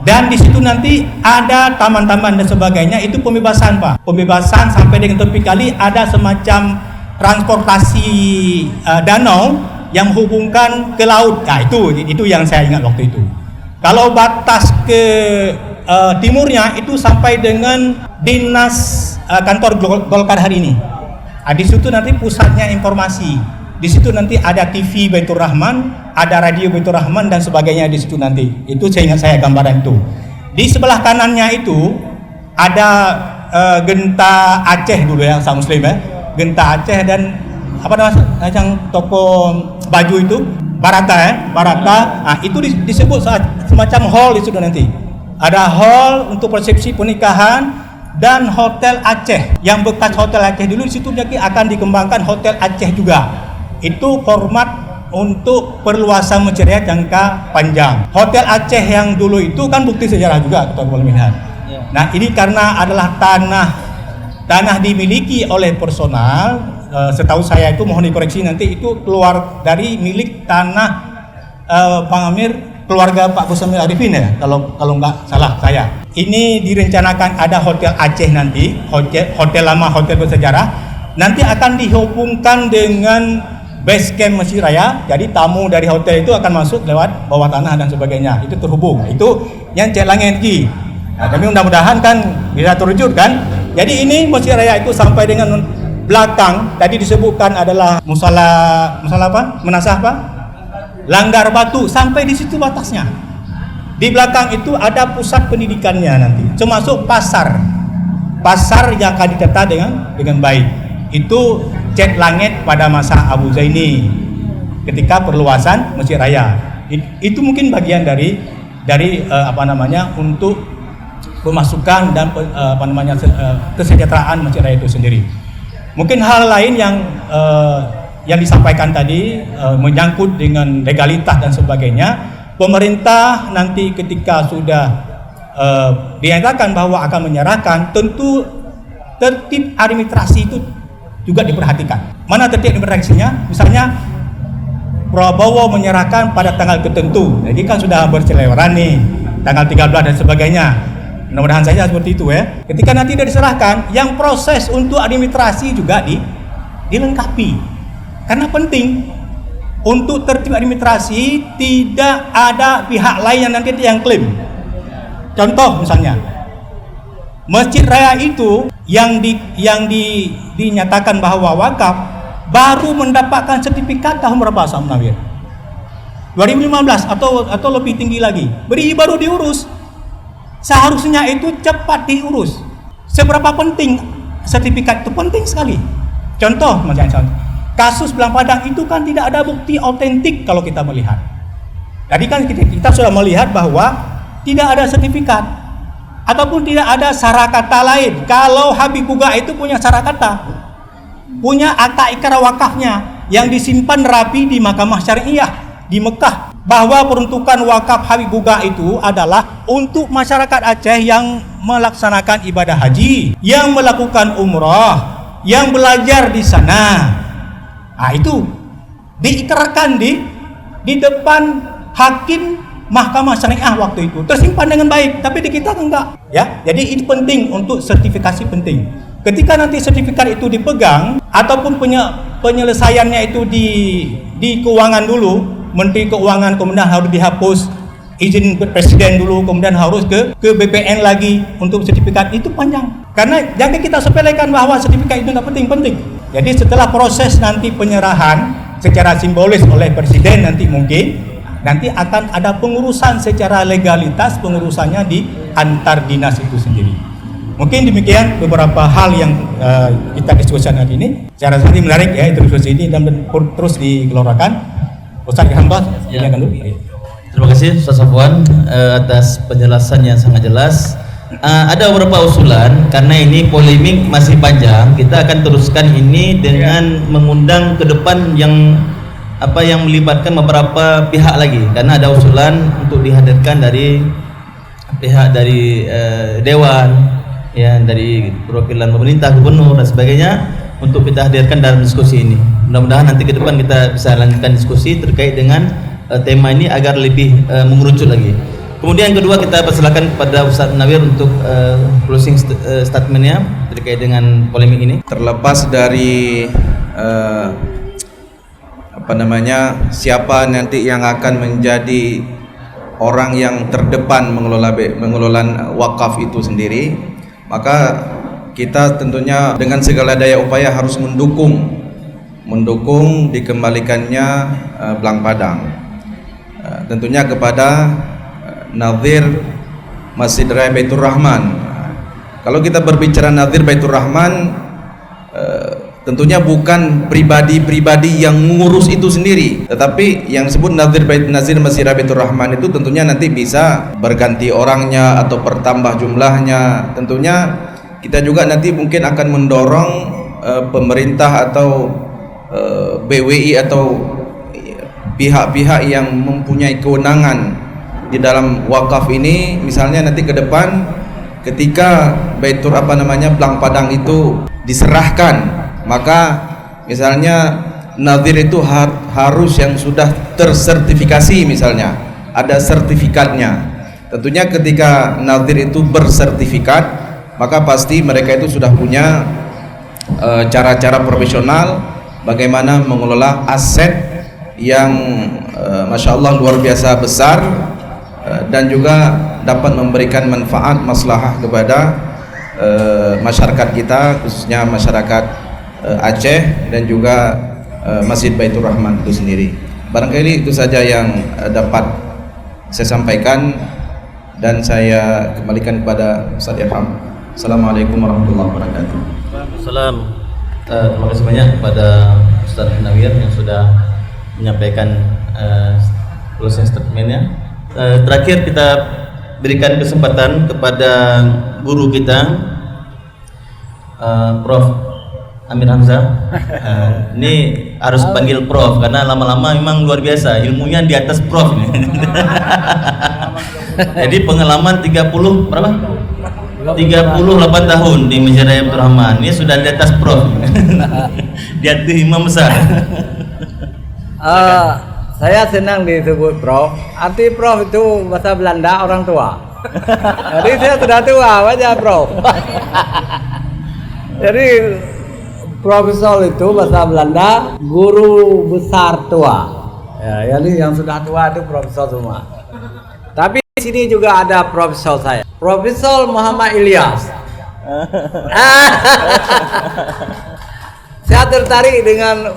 C: dan di situ nanti ada taman-taman dan sebagainya, itu pembebasan Pak. Pembebasan sampai dengan tepi kali, ada semacam transportasi danau yang menghubungkan ke laut. Nah, itu yang saya ingat waktu itu. Kalau batas ke timurnya itu sampai dengan dinas kantor Golkar hari ini. Di situ nanti pusatnya informasi. Di situ nanti ada TV Baitur Rahman, ada radio Baitur Rahman dan sebagainya di situ nanti. Itu saya ingat saya gambaran itu. Di sebelah kanannya itu ada Genta Aceh dulu ya, sang Muslim ya. Genta Aceh dan apa namanya yang toko baju itu Barata ya, Barata. Nah, itu disebut semacam hall di situ nanti. Ada hall untuk resepsi pernikahan dan Hotel Aceh. Yang bekas Hotel Aceh dulu di situ nanti akan dikembangkan Hotel Aceh juga. Itu format untuk perluasan Masjid Raya jangka panjang. Hotel Aceh yang dulu itu kan bukti sejarah juga, kita boleh melihat. Nah, ini karena adalah tanah dimiliki oleh personal. Setahu saya itu, mohon dikoreksi nanti, itu keluar dari milik tanah Bang Amir, keluarga Pak Busamil Arifin ya, kalau nggak salah saya. Ini direncanakan ada Hotel Aceh nanti, hotel lama, hotel bersejarah. Nanti akan dihubungkan dengan base camp Masjid Raya. Jadi tamu dari hotel itu akan masuk lewat bawah tanah dan sebagainya. Itu terhubung. Itu yang Cek Langit Energi. Nah, tapi mudah-mudahan kan bisa terwujud kan. Jadi ini Masjid Raya itu sampai dengan belakang tadi disebutkan adalah musala apa? Menasah apa? Langgar Batu, sampai di situ batasnya. Di belakang itu ada pusat pendidikannya nanti, termasuk pasar yang akan ditata dengan baik. Itu Cat Langit pada masa Abu Zaini ketika perluasan Masjid Raya. Itu mungkin bagian dari apa namanya untuk pemasukan dan kesejahteraan Masjid Raya itu sendiri. Mungkin hal lain yang disampaikan tadi menyangkut dengan legalitas dan sebagainya. Pemerintah nanti ketika sudah dinyatakan bahwa akan menyerahkan, tentu tertib administrasi itu juga diperhatikan. Mana tertib administrasinya? Misalnya Prabowo menyerahkan pada tanggal tertentu, jadi kan sudah berseliweran nih, tanggal 13 dan sebagainya. Mudah-mudahan saja seperti itu ya. Ketika nanti sudah diserahkan, yang proses untuk administrasi juga dilengkapi. Karena penting untuk tertib administrasi, tidak ada pihak lain yang nanti yang klaim. Contoh misalnya, Masjid Raya itu yang dinyatakan bahwa wakaf baru mendapatkan sertifikat tahun berapa Sam Nawir? 2015 atau lebih tinggi lagi. Baru diurus. Seharusnya itu cepat diurus. Seberapa penting sertifikat itu? Penting sekali. Contoh misalnya, kasus Belang Padang itu kan tidak ada bukti otentik kalau kita melihat. Tadi kan kita sudah melihat bahwa tidak ada sertifikat ataupun tidak ada sarakata lain. Kalau Habib Buga itu punya sarakata, punya akta ikrar wakafnya yang disimpan rapi di Mahkamah Syariah di Mekah, bahwa peruntukan wakaf Habib Buga itu adalah untuk masyarakat Aceh yang melaksanakan ibadah haji, yang melakukan umrah, yang belajar di sana. Nah, itu diikrarkan di depan hakim Mahkamah Syariah waktu itu, tersimpan dengan baik. Tapi di kita enggak, ya. Jadi itu penting untuk sertifikasi penting. Ketika nanti sertifikat itu dipegang ataupun penyelesaiannya itu di keuangan dulu, Menteri Keuangan kemudian harus dihapus, izin presiden dulu, kemudian harus ke BPN lagi untuk sertifikat, itu panjang. Karena jangan kita sepelekan bahwa sertifikat itu enggak penting. Jadi setelah proses nanti penyerahan secara simbolis oleh presiden nanti akan ada pengurusan secara legalitas, pengurusannya di antar dinas itu sendiri. Mungkin demikian beberapa hal yang kita diskusikan hari ini. Saya rasa ini menarik ya, diskusi ini dan terus digelorakan. Ustaz Hamzah, silakan dulu.
B: Terima kasih Ustaz Safwan atas penjelasan yang sangat jelas ada beberapa usulan, karena ini polemik masih panjang, kita akan teruskan ini dengan mengundang ke depan yang melibatkan beberapa pihak lagi, karena ada usulan untuk dihadirkan dari pihak dari dewan, ya, dari perwakilan pemerintah, gubernur dan sebagainya, untuk kita hadirkan dalam diskusi ini. Mudah-mudahan nanti ke depan kita bisa lanjutkan diskusi terkait dengan tema ini agar lebih mengerucut lagi. Kemudian yang kedua, kita persilakan kepada Ustaz Nawir untuk closing statementnya terkait dengan polemik ini.
D: Terlepas dari siapa nanti yang akan menjadi orang yang terdepan mengelola wakaf itu sendiri, maka kita tentunya dengan segala daya upaya harus mendukung dikembalikannya Belang Padang, tentunya kepada Nazir Masjid Raya Baitur Rahman. Kalau kita berbicara Nazir Baitur Rahman, tentunya bukan pribadi-pribadi yang mengurus itu sendiri, tetapi yang disebut Nazir Masjid Raya Baitur Rahman itu tentunya nanti bisa berganti orangnya atau bertambah jumlahnya. Tentunya kita juga nanti mungkin akan mendorong pemerintah atau BWI atau pihak-pihak yang mempunyai kewenangan di dalam wakaf ini, misalnya nanti ke depan ketika Belang Padang itu diserahkan, maka misalnya nazir itu harus yang sudah tersertifikasi, misalnya ada sertifikatnya. Tentunya ketika nazir itu bersertifikat, maka pasti mereka itu sudah punya cara-cara profesional bagaimana mengelola aset yang Masya Allah luar biasa besar, dan juga dapat memberikan manfaat maslahah kepada masyarakat kita, khususnya masyarakat Aceh dan juga Masjid Baitur Rahman itu sendiri. Barangkali itu saja yang dapat saya sampaikan, dan saya kembalikan kepada Ustaz Irham. Assalamualaikum warahmatullahi wabarakatuh.
B: Salam. Terima kasih banyak kepada Ustaz Nawir yang sudah menyampaikan closing statementnya. Terakhir kita berikan kesempatan kepada guru kita, Prof. Amir Hamzah. Ini harus panggil Prof karena lama-lama memang luar biasa ilmunya di atas Prof. Jadi pengalaman 38 tahun di Masjid Raya Baitur Rahman. Ini sudah di atas Prof. Di atas imam besar.
A: Saya senang disebut Prof. Arti Prof itu bahasa Belanda orang tua. Jadi saya sudah tua, aja Prof. Jadi Profesor itu bahasa Belanda guru besar tua. Ya, jadi yang sudah tua itu profesor semua. Tapi di sini juga ada profesor saya, Profesor Muhammad Ilyas. Saya tertarik dengan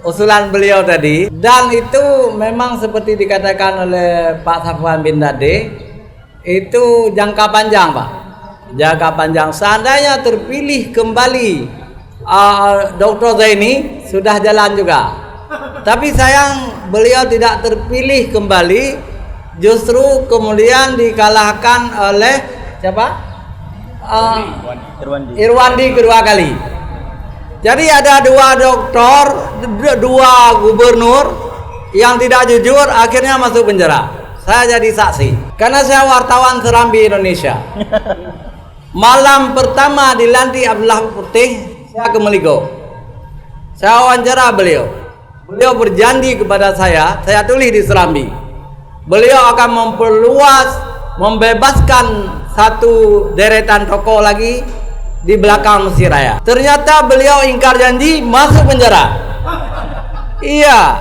A: usulan beliau tadi, dan itu memang seperti dikatakan oleh Pak Safwan bin Dade, itu jangka panjang, Pak. Jangka panjang. Seandainya terpilih kembali Dr. Zaini, sudah jalan juga. Tapi sayang beliau tidak terpilih kembali, justru kemudian dikalahkan oleh siapa? Irwandi kedua kali. Jadi ada dua doktor, dua gubernur yang tidak jujur, akhirnya masuk penjara. Saya jadi saksi, karena saya wartawan Serambi Indonesia. Malam pertama dilantik Abdullah Putih, saya ke Meligo. Saya wawancara beliau. Beliau berjanji kepada saya tulis di Serambi, beliau akan memperluas, membebaskan satu deretan toko lagi di belakang Masjid Raya. Ternyata beliau ingkar janji, masuk penjara. Iya,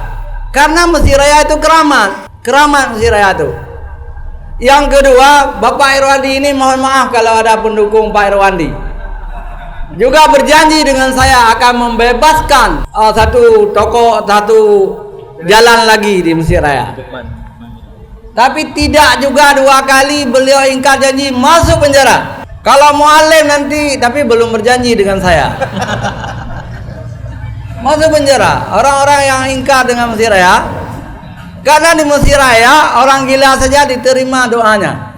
A: karena Masjid Raya itu keramat Masjid Raya itu. Yang kedua, Bapak Irwandi ini mohon maaf kalau ada pendukung Pak Irwandi, juga berjanji dengan saya akan membebaskan satu toko, satu jalan lagi di Masjid Raya. Tapi tidak juga dua kali beliau ingkar janji, masuk penjara. Kalau mualim nanti, tapi belum berjanji dengan saya, masuk penjara. Orang-orang yang ingkar dengan Masjid Raya, karena di Masjid Raya orang gila saja diterima doanya.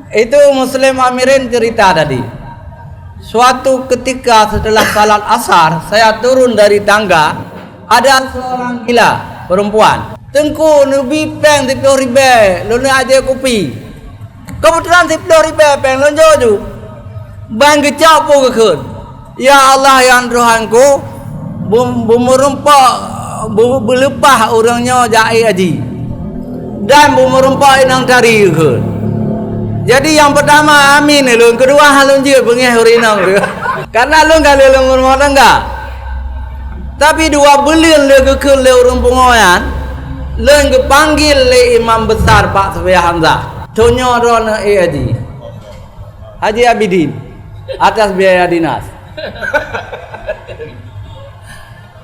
A: Itu Muslim Amirin cerita tadi. Suatu ketika setelah salat asar, saya turun dari tangga, ada seorang gila perempuan. Tengku nubi peng 10 ribu, luna aja kopi. Kebetulan 10 ribu peng lonjo ju. Bang kecap po ke. Ya Allah yang Tuhanku, bumerempak berlepah orangnya jai aji. Dan bumerempak inang tari ke. Jadi yang pertama amin lu, kedua halun je pengeh urinang tu. Karena lu enggak leleng rumah tangga. Tapi 2 bulan le ke le urang pengoyan, le panggil le imam besar Pak Surya Hamzah. Tonyo rona Haji. Haji Abidin atas biaya dinas.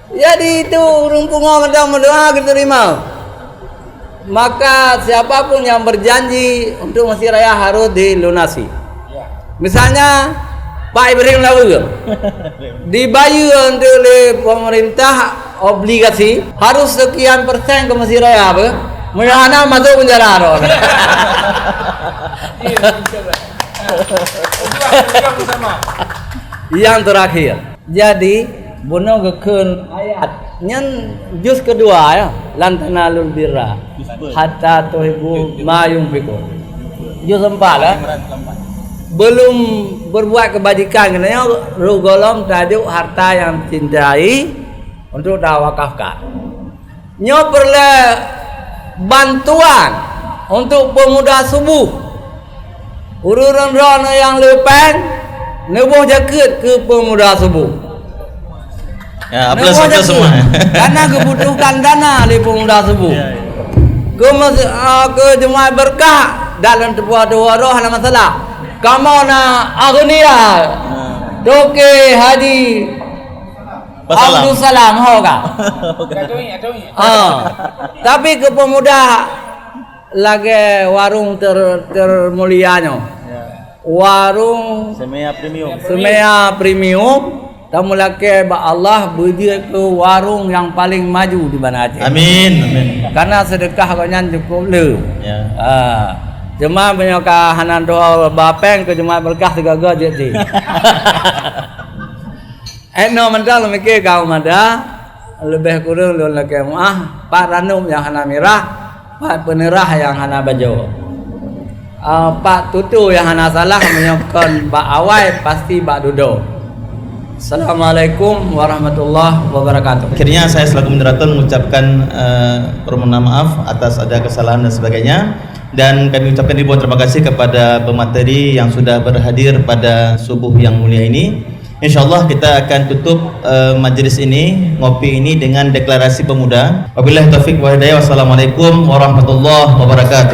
A: Jadi itu urang pengoyan mudah-mudahan diterima. Maka siapapun yang berjanji untuk Masjid Raya harus dilunasi. Misalnya Pak Ibrahim Lawur dibayar untuk oleh pemerintah obligasi harus sekian persen ke Masjid Raya apa? Mudah-mudahan masuk penjara. Yang terakhir, jadi bono gekun ayat nyen juz kedua ya, lan tanalul birra hatta tuhibbu ma yunfiqun. Juz 4 lah. Belum berbuat kebajikan katanya rugolom tajuk harta yang cintai untuk tawakafkan. Nyo perlu bantuan untuk pemuda subuh. Urun-urun yang lepan nebuh jaket ke pemuda subuh.
B: Ya, plus semua.
A: Karena kebutuhan dana di pemuda subuh. Ke jemaah berkah dalam tepuah-tepuah roh ada masalah. Kamu na agnia. Doke Haji Abdul Salam hoga. Tapi ke pemuda lagi warung termulianya. Warung Semea Premium. Kamu laki ba Allah beri ke warung yang paling maju di mana Aceh.
B: Amin.
A: Karena sedekah banyak cukup le.
B: Ya.
A: Jemaah banyak hanan doa bapeng ke jemaah berkah 3 je je. No mental mikir kau mada lebih kurang lu laki Pak Ranum yang hana merah, Pak Penerah yang hana baju. Pak Tutu yang hana salah menyokon Pak Awai pasti Pak Dudo. Assalamualaikum warahmatullahi wabarakatuh.
B: Akhirnya saya selaku moderator mengucapkan permohonan maaf atas ada kesalahan dan sebagainya, dan kami ucapkan ribuan terima kasih kepada pemateri yang sudah berhadir pada subuh yang mulia ini. InsyaAllah kita akan tutup majlis ini, ngopi ini dengan deklarasi pemuda. Wabillahi taufiq wa hidayah. Wassalamualaikum warahmatullahi wabarakatuh.